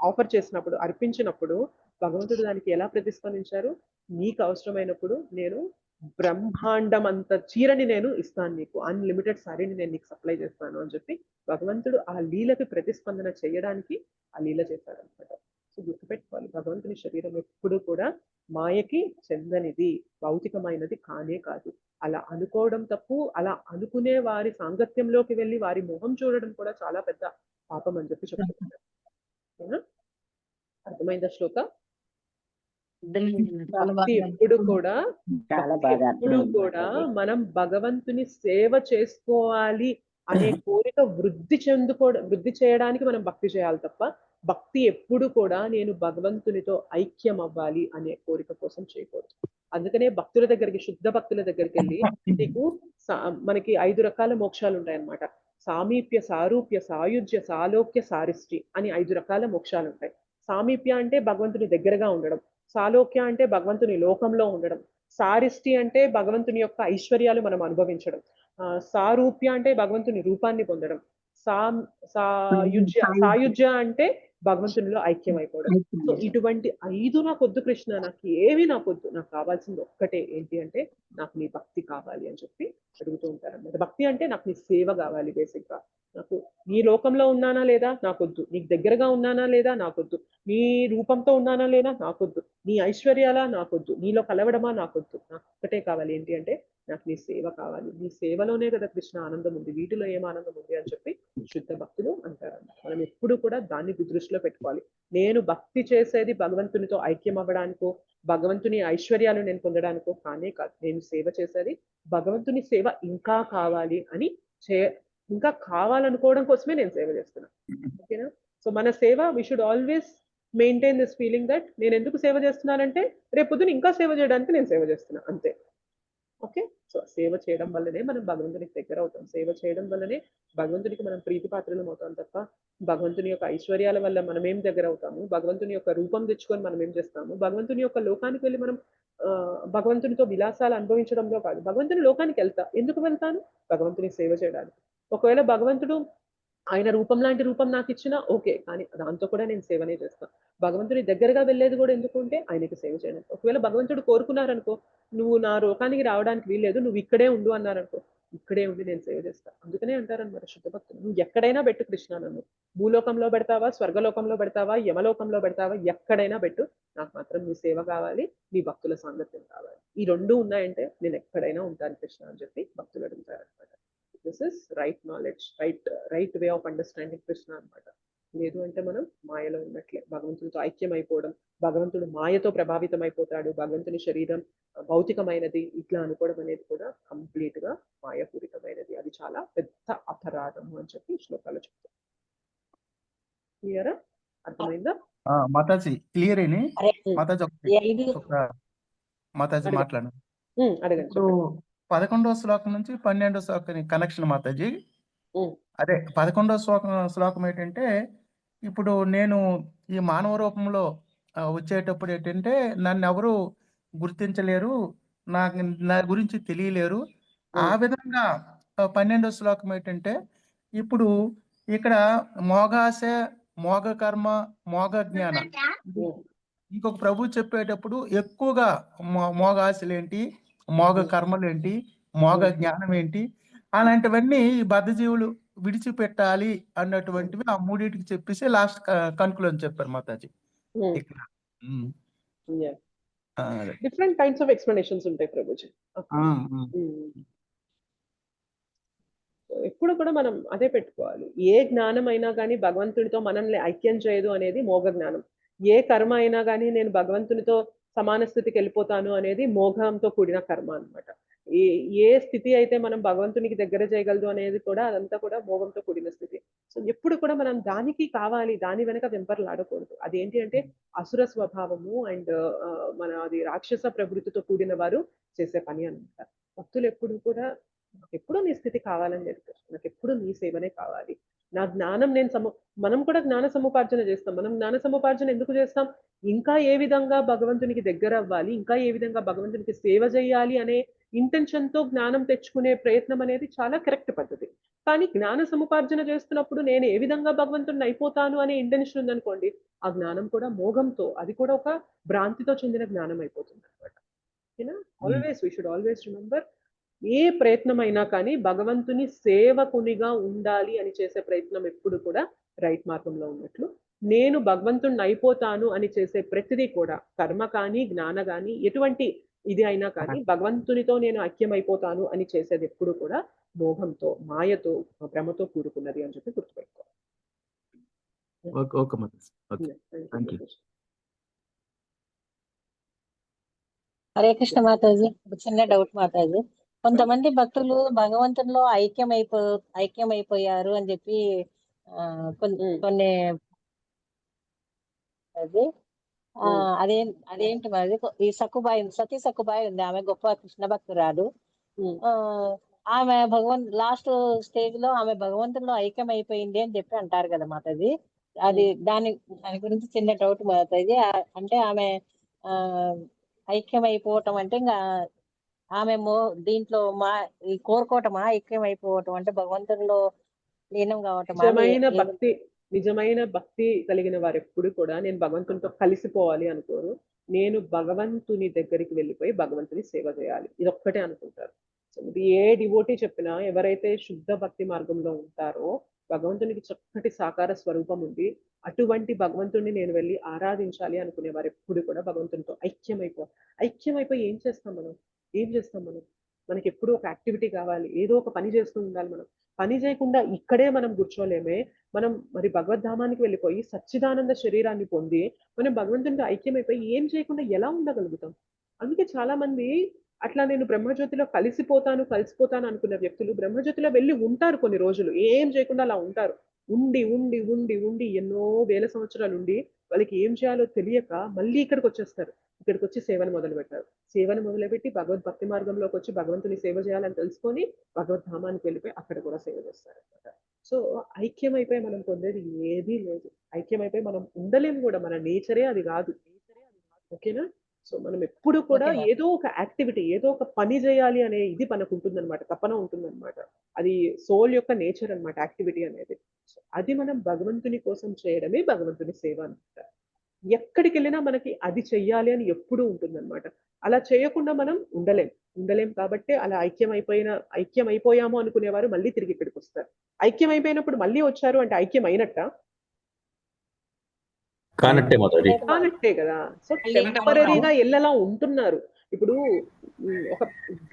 ఆఫర్ చేసినప్పుడు, అర్పించినప్పుడు భగవంతుడు దానికి ఎలా ప్రతిస్పందించారు? నీకు అవసరమైనప్పుడు నేను బ్రహ్మాండం అంత చీరని నేను ఇస్తాను నీకు, అన్లిమిటెడ్ శారీని నేను నీకు సప్లై చేస్తాను అని చెప్పి భగవంతుడు ఆ లీలకి ప్రతిస్పందన చేయడానికి ఆ లీల చేశారనమాట. సో గుర్తుపెట్టుకోవాలి, భగవంతుని శరీరం ఎప్పుడు కూడా మాయకి చెందనిది, భౌతికమైనది కానే కాదు. అలా అనుకోవడం తప్పు. అలా అనుకునే వారి సాంగత్యంలోకి వెళ్ళి వారి మొహం చూడడం కూడా చాలా పెద్ద పాపం అని చెప్పి చెప్తున్నారు. ఓకేనా? అర్థమైందా శ్లోక? చాలా భక్తి బాగా ఎప్పుడు కూడా చాలా భక్తి బాగా ఎప్పుడు అర్థమైంది కూడా మాతాజీ. మనం భగవంతుని సేవ చేసుకోవాలి అనే కోరిక వృద్ధి చేయడానికి మనం భక్తి చేయాలి తప్ప, భక్తి ఎప్పుడు కూడా నేను భగవంతునితో ఐక్యం అవ్వాలి అనే కోరిక కోసం చేయకూడదు. అందుకనే భక్తుల దగ్గరికి, శుద్ధ భక్తుల దగ్గరికి వెళ్ళి నీకు మనకి 5 రకాల మోక్షాలు ఉంటాయన్నమాట. సామీప్య, సారూప్య, సాయుజ్య, సాలోక్య, సారిష్టి అని 5 రకాల మోక్షాలు ఉంటాయి. సామీప్య అంటే భగవంతుని దగ్గరగా ఉండడం, సాలోక్య అంటే భగవంతుని లోకంలో ఉండడం, సారిష్టి అంటే భగవంతుని యొక్క ఐశ్వర్యాలు మనం అనుభవించడం, సారూప్య అంటే భగవంతుని రూపాన్ని పొందడం, సాయుజ్య అంటే భగవంతునిలో ఐక్యం అయిపోవడం. సో ఇటువంటి 5 నాకొద్దు కృష్ణ, నాకు ఏవి నాకొద్దు, నాకు కావాల్సింది ఒక్కటే ఏంటి అంటే నాకు నీ భక్తి కావాలి అని చెప్పి అడుగుతూ ఉంటారన్నమాట. భక్తి అంటే నాకు నీ సేవ కావాలి. బేసిక్ గా నాకు నీ లోకంలో ఉన్నానా లేదా నాకొద్దు, నీకు దగ్గరగా ఉన్నానా లేదా నాకొద్దు, నీ రూపంతో ఉన్నానా లేదా నాకొద్దు, నీ ఐశ్వర్యాలా నాకొద్దు, నీలో కలవడమా నాకొద్దు, నాకు ఒక్కటే కావాలి ఏంటి అంటే నాకు నీ సేవ కావాలి. నీ సేవలోనే కదా కృష్ణ ఆనందం ఉంది, వీటిలో ఏం ఆనందం ఉంది అని చెప్పి శుద్ధ భక్తులు అంటారన్నమాట. మనం ఎప్పుడు కూడా దాన్ని దృష్టిలో పెట్టుకోవాలి. నేను భక్తి చేసేది భగవంతునితో ఐక్యం అవ్వడానికో, భగవంతుని ఐశ్వర్యాలు నేను పొందడానికో కానే కాదు. నేను సేవ చేసేది భగవంతుని సేవ ఇంకా కావాలి అని ఇంకా కావాలనుకోవడం కోసమే నేను సేవ చేస్తున్నా. ఓకేనా? సో మన సేవ, we should always maintain this feeling that నేను ఎందుకు సేవ చేస్తున్నానంటే రేపు పొద్దున ఇంకా సేవ చేయడానికి నేను సేవ చేస్తున్నా, అంతే. ఓకే? సో సేవ చేయడం వల్లనే మనం భగవంతునికి దగ్గర అవుతాం. సేవ చేయడం వల్లనే భగవంతునికి మనం ప్రీతి పాత్రలం అవుతాం తప్ప భగవంతుని యొక్క ఐశ్వర్యాల వల్ల మనం ఏం దగ్గర అవుతాము, భగవంతుని యొక్క రూపం తెచ్చుకొని మనం ఏం చేస్తాము, భగవంతుని యొక్క లోకానికి వెళ్ళి మనం భగవంతునితో విలాసాలు అనుభవించడంలో కాదు. భగవంతుని లోకానికి వెళ్తా, ఎందుకు వెళ్తాను? భగవంతుని సేవ చేయడానికి. ఒకవేళ భగవంతుడు ఆయన రూపం లాంటి రూపం నాకు ఇచ్చినా ఓకే, కానీ దాంతో కూడా నేను సేవనే చేస్తాను. భగవంతుని దగ్గరగా వెళ్ళేది కూడా ఎందుకు అంటే ఆయనకి సేవ చేయడం. ఒకవేళ భగవంతుడు కోరుకున్నారనుకో, నువ్వు నా లోకానికి రావడానికి వీల్లేదు, నువ్వు ఇక్కడే ఉండు అన్నారనుకో, ఇక్కడే ఉండి నేను సేవ చేస్తాను. అందుకనే అంటారన్నమాట శుద్ధ భక్తులు, నువ్వు ఎక్కడైనా పెట్టు కృష్ణ, నన్ను భూలోకంలో పెడతావా, స్వర్గలోకంలో పెడతావా, యమలోకంలో పెడతావా, ఎక్కడైనా పెట్టు, నాకు మాత్రం నీ సేవ కావాలి, నీ భక్తుల సాంగత్యం కావాలి. ఈ 2 ఉన్నాయంటే నేను ఎక్కడైనా ఉంటాను కృష్ణ అని చెప్పి భక్తులు అడుగుతారు అనమాట. This is right knowledge, right way of understanding Krishna అనమాట. లేదు అంటే మనం మాయలో ఉన్నట్లే. భగవంతునితో ఐక్యం అయిపోవడం, భగవంతుడు మాయతో ప్రభావితం అయిపోతాడు, భగవంతుని శరీరం భౌతికమైనది ఇట్లా అనుకోవడం అనేది కూడా కంప్లీట్ గా మాయపూరితమైనది. అది చాలా పెద్ద అపరాధము అని చెప్పి శ్లోకాలు చెప్తారు. క్లియరా? అర్థమైందా? మాతాజీ క్లియర్ అయినాయి. మాతాజీ మాతాజీ అడగండి. మాట్లాడు. అడగండి, ఇప్పుడు చెప్పండి. 11వ శ్లోకం నుంచి 12వ శ్లోకం కనెక్షన్ మాతాజీ. ఉమ్, అదే 11వ శ్లోకం ఏంటంటే, ఇప్పుడు నేను ఈ మానవ రూపంలో వచ్చేటప్పుడు ఏంటంటే నన్ను ఎవరు గుర్తించలేరు, నా గురించి తెలియలేరు. ఆ విధంగా 12వ శ్లోకం ఏంటంటే, ఇప్పుడు ఇక్కడ మోగాశ, మోగ కర్మ, మోగ జ్ఞాన, ఉమ్, ఇంకొక ప్రభు చెప్పేటప్పుడు ఎక్కువగా మోగాశలేంటి, మోగ కర్మలేంటి, మోగ జ్ఞానం ఏంటి, అలాంటివన్నీ ఈ బద్ధజీవులు విడిచిపెట్టాలి అన్నటువంటివి ఆ మూడింటికి చెప్పేసి లాస్ట్ కన్క్లూజన్ చెప్పారు మాతాజీ ఉమ్, ఇక్కడ. ఉమ్. yeah. అదే. డిఫరెంట్ కైండ్స్ ఆఫ్ ఎక్స్ప్లెనేషన్స్ ఉంటాయి ప్రభుజీ. ఎప్పుడు కూడా మనం అదే పెట్టుకోవాలి. ఏ జ్ఞానం అయినా కానీ భగవంతుడితో మనల్ని ఐక్యం చేయదు అనేది మోగ జ్ఞానం. ఏ కర్మ అయినా కానీ నేను భగవంతునితో సమాన స్థితికి వెళ్ళిపోతాను అనేది మోఘంతో కూడిన కర్మ అన్నమాట. ఏ స్థితి అయితే మనం భగవంతునికి దగ్గర చేయగలదు అనేది కూడా అదంతా కూడా మోగంతో కూడిన స్థితి. సో ఎప్పుడు కూడా మనం దానికి కావాలి, దాని వెనక వెంపర్లాడకూడదు. అదేంటి అంటే అసుర స్వభావము అండ్ మన అది రాక్షస ప్రవృత్తితో కూడిన వారు చేసే పని అన్నమాట. భక్తులు ఎప్పుడు కూడా నాకు ఎప్పుడు నీ స్థితి కావాలని చెప్తారు, నాకు ఎప్పుడు నీ సేవనే కావాలి, నా జ్ఞానం మనం కూడా జ్ఞాన సముపార్జన చేస్తాం. మనం జ్ఞాన సముపార్జన ఎందుకు చేస్తాం? ఇంకా ఏ విధంగా భగవంతునికి దగ్గర అవ్వాలి, ఇంకా ఏ విధంగా భగవంతునికి సేవ చేయాలి అనే ఇంటెన్షన్తో జ్ఞానం తెచ్చుకునే ప్రయత్నం అనేది చాలా కరెక్ట్ పద్ధతి. కానీ జ్ఞాన సముపార్జన చేస్తున్నప్పుడు నేను ఏ విధంగా భగవంతుడిని అయిపోతాను అనే ఇంటెన్షన్ ఉందనుకోండి, ఆ జ్ఞానం కూడా మోగంతో, అది కూడా ఒక భ్రాంతితో చెందిన జ్ఞానం అయిపోతుంది అనమాట. ఓకేనా? Always we should always remember, ఏ ప్రయత్నం అయినా కానీ భగవంతుని సేవకునిగా ఉండాలి అని చేసే ప్రయత్నం ఎప్పుడు కూడా రైట్ మార్గంలో ఉన్నట్లు. నేను భగవంతుణ్ణి అయిపోతాను అని చేసే ప్రతిదీ కూడా కర్మ కానీ జ్ఞాన కానీ ఎటువంటి ఇది అయినా కానీ భగవంతునితో నేను ఐక్యమైపోతాను అని చేసేది ఎప్పుడు కూడా మోహంతో, మాయతో, భ్రమతో కూడుకున్నది అని చెప్పి గుర్తుపెట్టుకోవాలి. Okay Mataji. Okay, thank you. Hare Krishna Mataji, ఒక చిన్న డౌట్ మాతాజీ. కొంతమంది భక్తులు భగవంతునిలో ఐక్యమైపోయారు అని చెప్పి కొన్ని అది అదేంటి మరి ఈ సతీ సక్కుబాయి ఉంది, ఆమె గొప్ప కృష్ణ భక్తురాలు. ఆమె లాస్ట్ స్టేజ్ లో ఆమె భగవంతునిలో ఐక్యం అయిపోయింది అని చెప్పి అంటారు కదా మాతాజీ. అది దాని గురించి చిన్న డౌట్ మాతాజీ. అంటే ఆమె ఐక్యం అయిపోవటం అంటే ఇంకా ఆమె దీంట్లో ఈ కోరుకోవటమా, ఐక్యం అయిపోవటం అంటే భగవంతునిలో లీనం కావటం? నిజమైన భక్తి కలిగిన వారు ఎప్పుడు కూడా నేను భగవంతునితో కలిసిపోవాలి అనుకోరు. నేను భగవంతుని దగ్గరికి వెళ్ళిపోయి భగవంతుని సేవ చేయాలి, ఇది ఒక్కటే అనుకుంటారు. సో ఇది ఏ డివోటీ చెప్పినా, ఎవరైతే శుద్ధ భక్తి మార్గంలో ఉంటారో, భగవంతునికి చక్కటి సాకార స్వరూపం ఉంది, అటువంటి భగవంతుడిని నేను వెళ్ళి ఆరాధించాలి అనుకునే వారు ఎప్పుడు కూడా భగవంతునితో ఐక్యమైపోయి ఏం చేస్తాం మనం? మనకి ఎప్పుడు ఒక యాక్టివిటీ కావాలి, ఏదో ఒక పని చేస్తూ ఉండాలి. మనం పని చేయకుండా ఇక్కడే మనం కూర్చోలేమే. మనం మరి భగవద్ధామానికి వెళ్ళిపోయి సచ్చిదానంద శరీరాన్ని పొంది మనం భగవంతునితో ఐక్యమైపోయి ఏం చేయకుండా ఎలా ఉండగలుగుతాం? అందుకే చాలా మంది అట్లా నేను బ్రహ్మజ్యోతిలో కలిసిపోతాను అనుకున్న వ్యక్తులు బ్రహ్మజ్యోతిలో వెళ్ళి ఉంటారు, కొన్ని రోజులు ఏం చేయకుండా అలా ఉంటారు. ఉండి ఉండి ఉండి ఉండి ఎన్నో వేల సంవత్సరాలు ఉండి వాళ్ళకి ఏం చేయాలో తెలియక మళ్ళీ ఇక్కడికి వచ్చి సేవను మొదలుపెట్టారు. సేవను మొదలుపెట్టి భగవద్భక్తి మార్గంలోకి వచ్చి భగవంతుని సేవ చేయాలని తెలుసుకొని భగవద్ధామానికి వెళ్ళిపోయి అక్కడ కూడా సేవ చేస్తారు అనమాట. సో ఐక్యమైపోయి మనం పొందేది ఏదీ లేదు. ఐక్యమైపోయి మనం ఉండలేము కూడా, మన నేచరే అది కాదు. ఓకేనా? సో మనం ఎప్పుడు కూడా ఏదో ఒక యాక్టివిటీ, ఏదో ఒక పని చేయాలి అనే ఇది మనకు ఉంటుందన్నమాట, తపన ఉంటుందన్నమాట. అది సోల్ యొక్క నేచర్ అన్నమాట, యాక్టివిటీ అనేది. సో అది మనం భగవంతుని కోసం చేయడమే భగవంతుని సేవ అనమాట. ఎక్కడికి వెళ్ళినా మనకి అది చెయ్యాలి అని ఎప్పుడూ ఉంటుందన్నమాట. అలా చేయకుండా మనం ఉండలేం కాబట్టి అలా ఐక్యమైపోయాము అనుకునేవారు మళ్ళీ తిరిగి ఇక్కడికి వస్తారు. ఐక్యమైపోయినప్పుడు మళ్ళీ వచ్చారు అంటే ఐక్యం అయినట్ట కానట్టే కదా. సో టెంపరీగా ఎల్లలా ఉంటున్నారు. ఇప్పుడు ఒక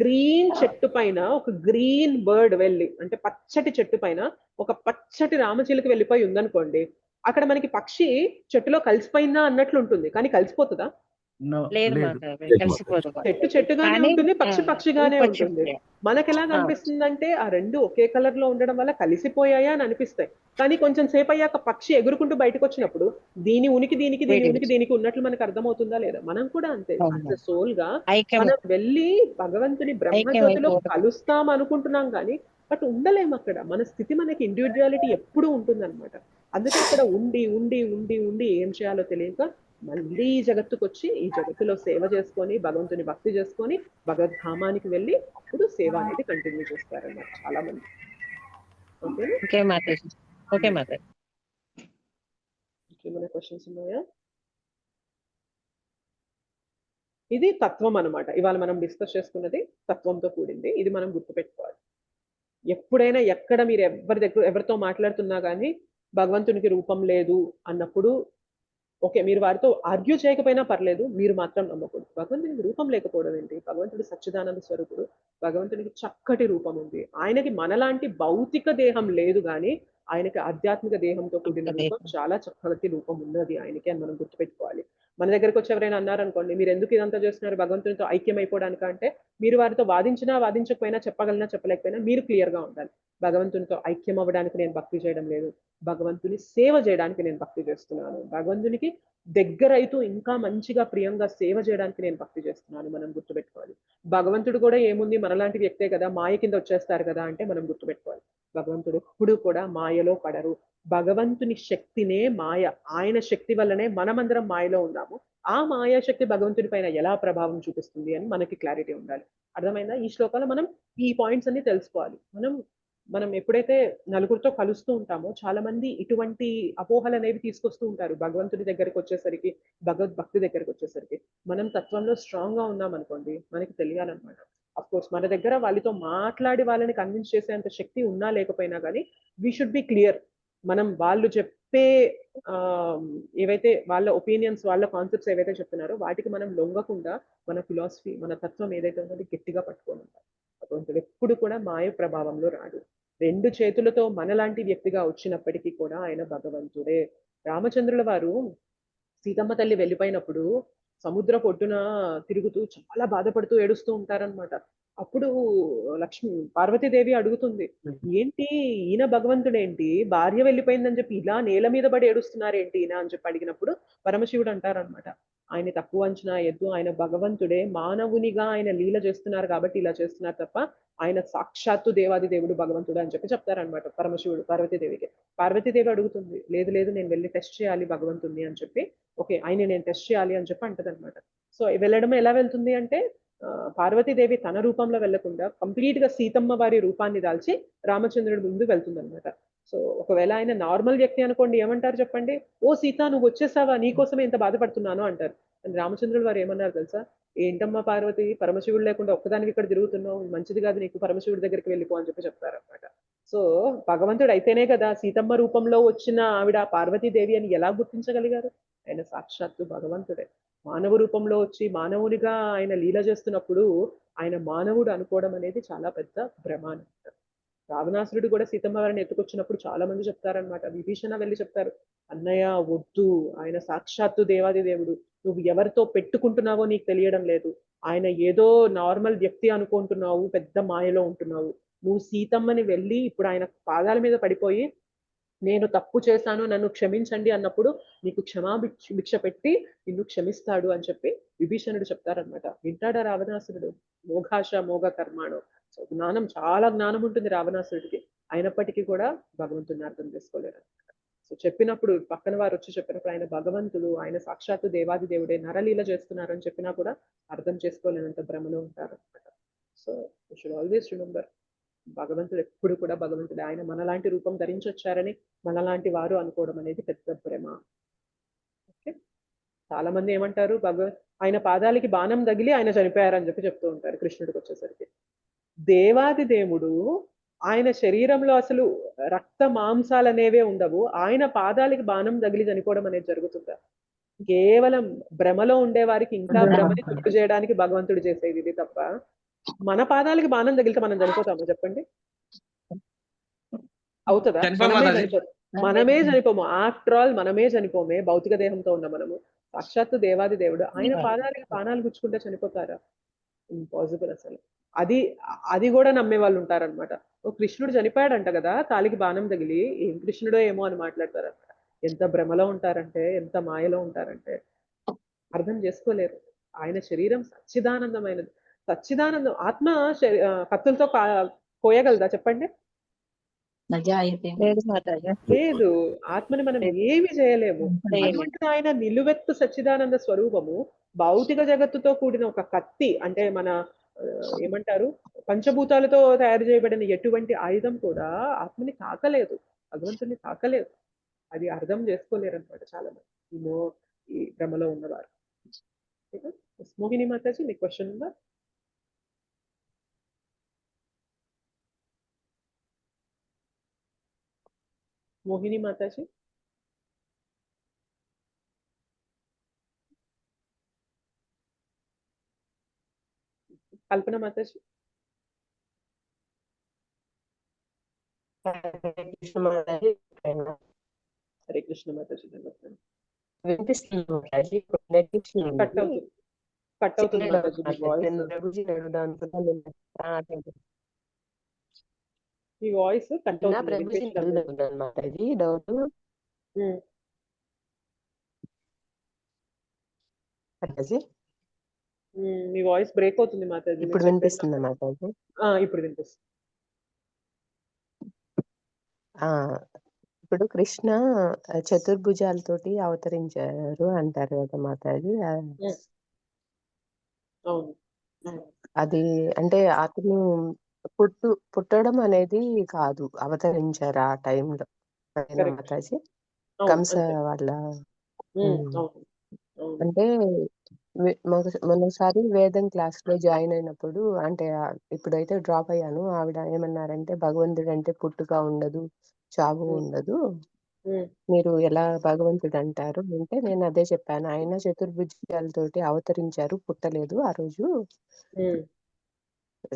గ్రీన్ చెట్టు పైన ఒక గ్రీన్ బర్డ్ వెళ్ళి, అంటే పచ్చటి చెట్టు పైన ఒక పచ్చటి రామచిలుక వెళ్ళిపోయి ఉందనుకోండి, అక్కడ మనకి పక్షి చెట్టులో కలిసిపోయిందా అన్నట్లు ఉంటుంది, కానీ కలిసిపోతుందా? చెట్టు చెట్టుగానే ఉంటుంది, పక్షి పక్షిగానే ఉంటుంది. మనకి ఎలా కనిపిస్తుందంటే ఆ రెండు ఒకే కలర్ లో ఉండడం వల్ల కలిసిపోయాయా అని అనిపిస్తాయి. కానీ కొంచెం సేపు అయ్యాక పక్షి ఎగురుకుంటూ బయటకు వచ్చినప్పుడు దీని ఉనికి దీనికి ఉన్నట్లు మనకు అర్థమవుతుందా లేదా? మనం కూడా అంతే, అంత సోల్ గా మనం వెళ్ళి భగవంతుని బ్రహ్మజ్యోతిలో కలుస్తాం అనుకుంటున్నాం కానీ బట్ ఉండలేము అక్కడ. మన స్థితి, మనకి ఇండివిజువాలిటీ ఎప్పుడూ ఉంటుందన్నమాట. అందుకే ఇక్కడ ఉండి ఉండి ఉండి ఉండి ఏం చేయాలో తెలియక మళ్ళీ ఈ జగత్తుకు వచ్చి ఈ జగత్తులో సేవ చేసుకొని భగవంతుని భక్తి చేసుకొని భగవద్ధామానికి వెళ్ళి అప్పుడు సేవ అనేది కంటిన్యూ చేస్తారన్నమాట చాలా మంది. ఏమైనా క్వశ్చన్స్ ఉన్నాయా? ఇది తత్వం అన్నమాట. ఇవాళ మనం డిస్కస్ చేసుకున్నది తత్వంతో కూడింది. ఇది మనం గుర్తుపెట్టుకోవాలి. ఎప్పుడైనా ఎక్కడ మీరు ఎవరితో మాట్లాడుతున్నా కానీ భగవంతునికి రూపం లేదు అన్నప్పుడు ఓకే, మీరు వారితో ఆర్గ్యూ చేయకపోయినా పర్లేదు, మీరు మాత్రం నమ్మకూడదు. భగవంతునికి రూపం లేకపోవడం ఏంటి? భగవంతుడు సచ్చిదానంద స్వరూపుడు, భగవంతునికి చక్కటి రూపం ఉంది. ఆయనకి మనలాంటి భౌతిక దేహం లేదు కానీ ఆయనకి ఆధ్యాత్మిక దేహంతో కూడిన రూపం, చాలా చక్కటి రూపం ఉన్నది ఆయనకి అని మనం గుర్తుపెట్టుకోవాలి. మన దగ్గరకు వచ్చి ఎవరైనా అన్నారనుకోండి, మీరు ఎందుకు ఇదంతా చేస్తున్నారు భగవంతునితో ఐక్యం అయిపోవడానికంటే, మీరు వారితో వాదించకపోయినా చెప్పలేకపోయినా మీరు క్లియర్ గా ఉండాలి. భగవంతునితో ఐక్యం అవ్వడానికి నేను భక్తి చేయడం లేదు, భగవంతుని సేవ చేయడానికి నేను భక్తి చేస్తున్నాను, భగవంతునికి దగ్గరైతూ ఇంకా మంచిగా ప్రియంగా సేవ చేయడానికి నేను భక్తి చేస్తున్నాను, మనం గుర్తుపెట్టుకోవాలి. భగవంతుడు కూడా ఏముంది, మనలాంటి వ్యక్తే కదా, మాయ కింద వచ్చేస్తారు కదా అంటే మనం గుర్తుపెట్టుకోవాలి, భగవంతుడు ఎప్పుడు కూడా మాయలో పడరు. భగవంతుని శక్తినే మాయ, ఆయన శక్తి వల్లనే మనమందరం మాయలో ఉన్నాము. ఆ మాయా శక్తి భగవంతుడి పైన ఎలా ప్రభావం చూపిస్తుంది అని మనకి క్లారిటీ ఉండాలి. అర్థమైందా? ఈ శ్లోకాలు మనం ఈ పాయింట్స్ అన్ని తెలుసుకోవాలి. మనం ఎప్పుడైతే నలుగురితో కలుస్తూ ఉంటామో చాలా మంది ఇటువంటి అపోహలు అనేవి తీసుకొస్తూ ఉంటారు. భగవంతుడి దగ్గరికి వచ్చేసరికి, భగవద్భక్తి దగ్గరికి వచ్చేసరికి మనం తత్వంలో స్ట్రాంగ్ గా ఉన్నాం అనుకోండి, మనకి తెలియాలన్నమాట. అఫ్ కోర్స్ మన దగ్గర వాళ్ళతో మాట్లాడి వాళ్ళని కన్విన్స్ చేసేంత శక్తి ఉన్నా లేకపోయినా కానీ వీ షుడ్ బి క్లియర్. మనం వాళ్ళు చెప్పే ఏవైతే వాళ్ళ ఒపీనియన్స్, వాళ్ళ కాన్సెప్ట్స్ ఏవైతే చెప్తున్నారో వాటికి మనం లొంగకుండా మన ఫిలాసఫీ, మన తత్వం ఏదైతే ఉందో అది గట్టిగా పట్టుకోనుంటాం. భగవంతుడు ఎప్పుడు కూడా మాయ ప్రభావంలో రాడు. 2 చేతులతో మనలాంటి వ్యక్తిగా వచ్చినప్పటికీ కూడా ఆయన భగవంతుడే. రామచంద్రుల వారు సీతమ్మ తల్లి వెళ్ళిపోయినప్పుడు సముద్ర పొడ్డున తిరుగుతూ చాలా బాధపడుతూ ఏడుస్తూ ఉంటారనమాట. అప్పుడు పార్వతీదేవి అడుగుతుంది, ఏంటి ఈయన భగవంతుడేంటి, భార్య వెళ్ళిపోయిందని చెప్పి ఇలా నేల మీద పడి ఏడుస్తున్నారేంటి ఈయన అని చెప్పి అడిగినప్పుడు పరమశివుడు అంటారనమాట, ఆయన తక్కువ అంచనా ఎద్దు, ఆయన భగవంతుడే, మానవునిగా ఆయన లీల చేస్తున్నారు కాబట్టి ఇలా చేస్తున్నారు తప్ప ఆయన సాక్షాత్తు దేవాది దేవుడు భగవంతుడు అని చెప్పి చెప్తారనమాట పరమశివుడు పార్వతీదేవికి. పార్వతీదేవి అడుగుతుంది, లేదు లేదు నేను వెళ్ళి టెస్ట్ చేయాలి భగవంతుడిని అని చెప్పి, ఓకే ఆయన నేను టెస్ట్ చేయాలి అని చెప్పి అంటది అనమాట. సో వెళ్ళడం ఎలా వెళ్తుంది అంటే పార్వతీదేవి తన రూపంలో వెళ్లకుండా కంప్లీట్ గా సీతమ్మ వారి రూపాన్ని దాల్చి రామచంద్రుడి ముందు వెళ్తుంది అనమాట. సో ఒకవేళ ఆయన నార్మల్ వ్యక్తి అనుకోండి, ఏమంటారు చెప్పండి, ఓ సీత నువ్వు వచ్చేసావా, నీకోసమే ఇంత బాధపడుతున్నాను అంటారు. అని రామచంద్రుడు వారు ఏమన్నారు తెలుసా, ఏంటమ్మా పార్వతి, పరమశివుడు లేకుండా ఒక్కదానికి ఇక్కడ తిరుగుతున్నావు, మంచిది కాదు నీకు, పరమశివుడి దగ్గరికి వెళ్ళిపో అని చెప్పి చెప్తారనమాట. సో భగవంతుడు అయితేనే కదా సీతమ్మ రూపంలో వచ్చిన ఆవిడ పార్వతీదేవి అని ఎలా గుర్తించగలిగారు? ఆయన సాక్షాత్తు భగవంతుడే. మానవ రూపంలో వచ్చి మానవునిగా ఆయన లీల చేస్తున్నప్పుడు ఆయన మానవుడు అనుకోవడం అనేది చాలా పెద్ద భ్రమ అన్నమాట. రావణాసురుడు కూడా సీతమ్మ వారిని ఎత్తుకొచ్చినప్పుడు చాలా మంది చెప్తారనమాట, విభీషణ వెళ్ళి చెప్తారు, అన్నయ్య వద్దు, ఆయన సాక్షాత్తు దేవాది దేవుడు, నువ్వు ఎవరితో పెట్టుకుంటున్నావో నీకు తెలియడం లేదు, ఆయన ఏదో నార్మల్ వ్యక్తి అనుకుంటున్నావు, పెద్ద మాయలో ఉంటున్నావు, నువ్వు సీతమ్మని వెళ్ళి ఇప్పుడు ఆయన పాదాల మీద పడిపోయి నేను తప్పు చేశాను నన్ను క్షమించండి అన్నప్పుడు నీకు భిక్ష పెట్టి నిన్ను క్షమిస్తాడు అని చెప్పి విభీషణుడు చెప్తారనమాట. వింటాడా రావణాసురుడు? మోఘాశ మోఘ కర్మాణం. సో జ్ఞానం, చాలా జ్ఞానం ఉంటుంది రావణాసురుడికి, అయినప్పటికీ కూడా భగవంతుడిని అర్థం చేసుకోలేరు అనమాట. సో చెప్పినప్పుడు పక్కన వారు వచ్చి చెప్పినప్పుడు ఆయన భగవంతుడు, ఆయన సాక్షాత్తు దేవాది దేవుడే, నరలీల చేస్తున్నారు అని చెప్పినా కూడా అర్థం చేసుకోలేనంత భ్రమలో ఉంటారు అనమాట. So you should always remember, భగవంతుడు ఎప్పుడు కూడా భగవంతుడే. ఆయన మనలాంటి రూపం ధరించి వచ్చారని మనలాంటి వారు అనుకోవడం అనేది పెద్ద భ్రమ. ఓకే, చాలా మంది ఏమంటారు, ఆయన పాదాలకి బాణం తగిలి ఆయన చనిపోయారని చెప్పి చెప్తూ ఉంటారు. కృష్ణుడికి వచ్చేసరికి దేవాది దేవుడు, ఆయన శరీరంలో అసలు రక్త మాంసాలు అనేవే ఉండవు, ఆయన పాదాలకి బాణం తగిలి చనిపోవడం అనేది జరుగుతుందా? కేవలం భ్రమలో ఉండే వారికి ఇంకా భ్రమని గుర్తు చేయడానికి భగవంతుడు చేసేది ఇది తప్ప, మన పాదాలకి బాణం తగిలితే మనం చనిపోతామా చెప్పండి? అవుతుందా? మనమే చనిపోము. ఆఫ్టర్ ఆల్ మనమే చనిపోమే, భౌతిక దేహంతో ఉన్న మనము. సాక్షాత్తు దేవాది దేవుడు ఆయన పాదాలకి బాణాలు గుచ్చుకుంటే చనిపోతారా? ఇంపాసిబుల్ అసలు. అది కూడా నమ్మే వాళ్ళు ఉంటారనమాట. ఓ కృష్ణుడు చనిపోయాడంట కదా కాలికి బాణం తగిలి, ఏం కృష్ణుడో ఏమో అని మాట్లాడతారనమాట. ఎంత భ్రమలో ఉంటారంటే, ఎంత మాయలో ఉంటారంటే అర్థం చేసుకోలేరు. ఆయన శరీరం సచ్చిదానందమైనది. సచ్చిదానందం. ఆత్మ కత్తులతో కోయగలదా చెప్పండి? లేదు, ఆత్మని మనం ఏమి చేయలేము. అటువంటి ఆయన నిలువెత్తు సచ్చిదానంద స్వరూపము భౌతిక జగత్తుతో కూడిన ఒక కత్తి, అంటే మన ఏమంటారు, పంచభూతాలతో తయారు చేయబడిన ఎటువంటి ఆయుధం కూడా ఆత్మని తాకలేదు, భగవంతుని తాకలేదు. అది అర్థం చేసుకోలేరు అనమాట చాలా మంది ఈ భ్రమలో ఉన్నవారు. మోహిని మాతాజీ మీ క్వశ్చన్ ఉందా? మోహిని మాతాజీ. కల్పన మాతాజీ. హరే కృష్ణ మాతాజీ. కట్ అవుతుంది మాతాజీ మీ వాయిస్ కట్ అవుతుంది. మాతాజీ మీ వాయిస్ బ్రేక్ అవుతుంది మాతాజీ. ఇప్పుడు మీరు వినిపిస్తుందా మాతాజీ? ఇప్పుడు వినిపిస్తుంది. ఇప్పుడు కృష్ణ చతుర్భుజాలతోటి అవతరించారు అంటారు కదా మాతాజీ. అవును. అది అంటే అతను పుట్టడం అనేది కాదు, అవతరించారు ఆ టైంలో Correct. మాతాజీ. అవును, కంస అంతే. వాళ్ళ అవును, అవును. అంటే మొన్నసారి వేదం క్లాస్ లో జాయిన్ అయినప్పుడు అంటే ఇప్పుడైతే డ్రాప్ అయ్యాను. ఆవిడ ఏమన్నారంటే భగవంతుడు అంటే పుట్టుక ఉండదు, చావు ఉండదు, మీరు ఎలా భగవంతుడు అంటారు అంటే నేను అదే చెప్పాను. ఆయన చతుర్భుజాలతోటి అవతరించారు, పుట్టలేదు ఆ రోజు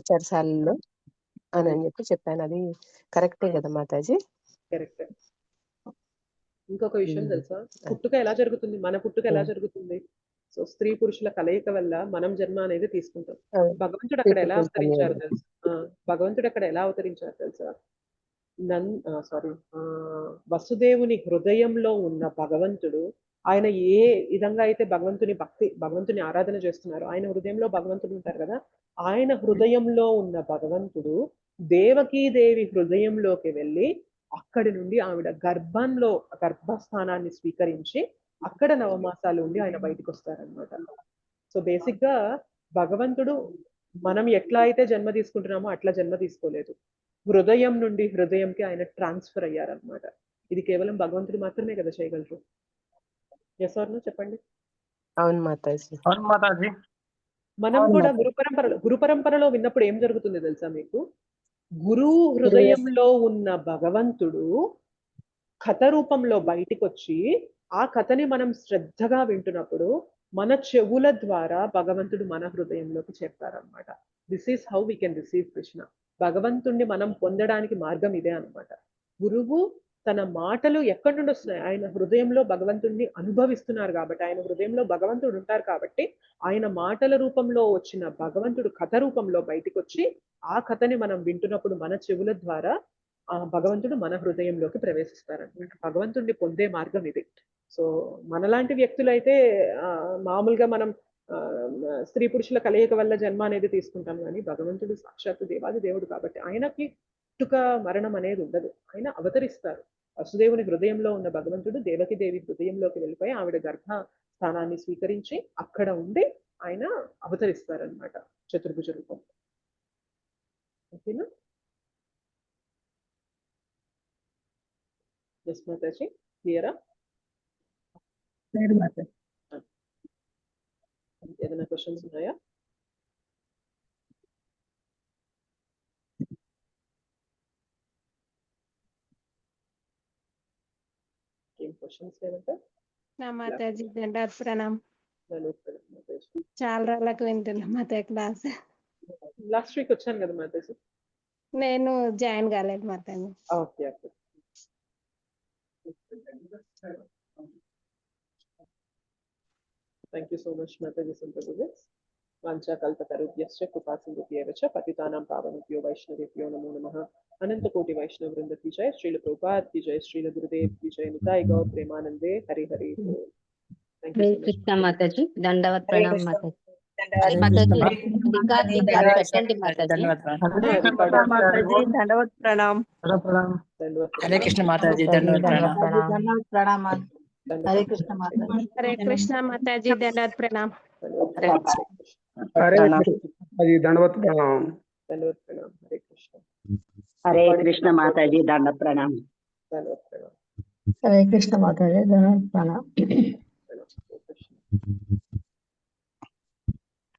చెరసాలలో అని చెప్పి చెప్పాను. అది కరెక్టే కదా మాతాజీ? కరెక్ట్. ఇంకొక విషయం తెలుసా, పుట్టుక ఎలా జరుగుతుంది, మన పుట్టుక ఎలా జరుగుతుంది? సో స్త్రీ పురుషుల కలయిక వల్ల మనం జన్మ అనేది తీసుకుంటాం. భగవంతుడు అక్కడ ఎలా అవతరించారు తెలుసా? భగవంతుడు అక్కడ ఎలా అవతరించారు తెలుసా? వసుదేవుని హృదయంలో ఉన్న భగవంతుడు, ఆయన ఏ విధంగా అయితే భగవంతుని ఆరాధన చేస్తున్నారు, ఆయన హృదయంలో భగవంతుడు ఉంటారు కదా, ఆయన హృదయంలో ఉన్న భగవంతుడు దేవకీదేవి హృదయంలోకి వెళ్ళి అక్కడి నుండి ఆవిడ గర్భస్థానాన్ని స్వీకరించి అక్కడ నవమాసాలు ఉండి ఆయన బయటకు వస్తారనమాట. సో బేసిక్ గా భగవంతుడు మనం ఎట్లా అయితే జన్మ తీసుకుంటున్నామో అట్లా జన్మ తీసుకోలేదు, హృదయం నుండి హృదయంకి ఆయన ట్రాన్స్ఫర్ అయ్యారనమాట. ఇది కేవలం భగవంతుడు మాత్రమే కదా చేయగలరు. ఎస్ ఆర్ నో చెప్పండి. అవును మాతాజీ. అవును మాతాజీ. మనం కూడా గురు పరంపరలో విన్నప్పుడు ఏం జరుగుతుంది తెలుసా మీకు? గురువు హృదయంలో ఉన్న భగవంతుడు కథ రూపంలో బయటికి వచ్చి ఆ కథని మనం శ్రద్ధగా వింటున్నప్పుడు మన చెవుల ద్వారా భగవంతుడు మన హృదయంలోకి చేస్తారనమాట. This is how we can receive Krishna. భగవంతుణ్ణి మనం పొందడానికి మార్గం ఇదే అనమాట. గురువు తన మాటలు ఎక్కడి నుండి వస్తున్నాయి? ఆయన హృదయంలో భగవంతుడిని అనుభవిస్తున్నారు కాబట్టి, ఆయన హృదయంలో భగవంతుడు ఉంటారు కాబట్టి ఆయన మాటల రూపంలో వచ్చిన భగవంతుడు కథ రూపంలో బయటికి వచ్చి ఆ కథని మనం వింటున్నప్పుడు మన చెవుల ద్వారా ఆ భగవంతుడు మన హృదయంలోకి ప్రవేశిస్తారనమాట. భగవంతుడిని పొందే మార్గం ఇది. సో మనలాంటి వ్యక్తులు అయితే మామూలుగా మనం స్త్రీ పురుషుల కలయిక వల్ల జన్మ అనేది తీసుకుంటాం, కానీ భగవంతుడు సాక్షాత్తు దేవాది దేవుడు కాబట్టి ఆయనకి పుట్టుక మరణం అనేది ఉండదు. ఆయన అవతరిస్తారు. వసుదేవుని హృదయంలో ఉన్న భగవంతుడు దేవకీదేవి హృదయంలోకి వెళ్ళిపోయి ఆవిడ గర్భ స్థానాన్ని స్వీకరించి అక్కడ ఉండి ఆయన అవతరిస్తారనమాట చతుర్భుజ రూపం. ఓకేనా? ఎస్ మాతాజీ, క్లియరా? ఏదైనా క్వశ్చన్స్ ఉన్నాయా? ఏం క్వశ్చన్స్ లేదంటే మాతాజీ దండాత్ ప్రణామ్. చాలా రోజులకు వింటున్నా మాతాజీ క్లాస్. లాస్ట్ వీక్ వచ్చాను కదా మాతాజీ. నేను జాయిన్ కాలేదు Mataji. Okay okay. Thank you so much Mataji. సంప్రదిస్ వాంఛాకల్పతరుభ్యశ్చ కృపాసింధుభ్యేవ చ పతితానాం పావనేభ్యో వైష్ణవేభ్యో నమో నమః. अनंत कोटि वैष्णव वृंद की जय, श्रील प्रभुपाद की जय, श्रील गुरुदेव की जय, निताय गौर प्रेमानंदे, हरि हरि बोल. हरे कृष्ण माताजी, दंडवत प्रणाम माताजी. हरे माताजी माताजी, పెట్టండి మాతాजी. దండవత్ ప్రణాం. హరే కృష్ణ మాతాజీ, దండవత్ ప్రణాం. హరే కృష్ణ మాతాజీ. హరే కృష్ణ మాతాజీ, దండాత్ ప్రణాం. హరే కృష్ణ దండవత్ ప్రణాం. దండవత్ ప్రణాం. హరే కృష్ణ. హరే కృష్ణ మాతాజీ, దండ ప్రణాం. దండవత్ ప్రణాం. హరే కృష్ణ మాతాజీ, దండవత్ ప్రణాం.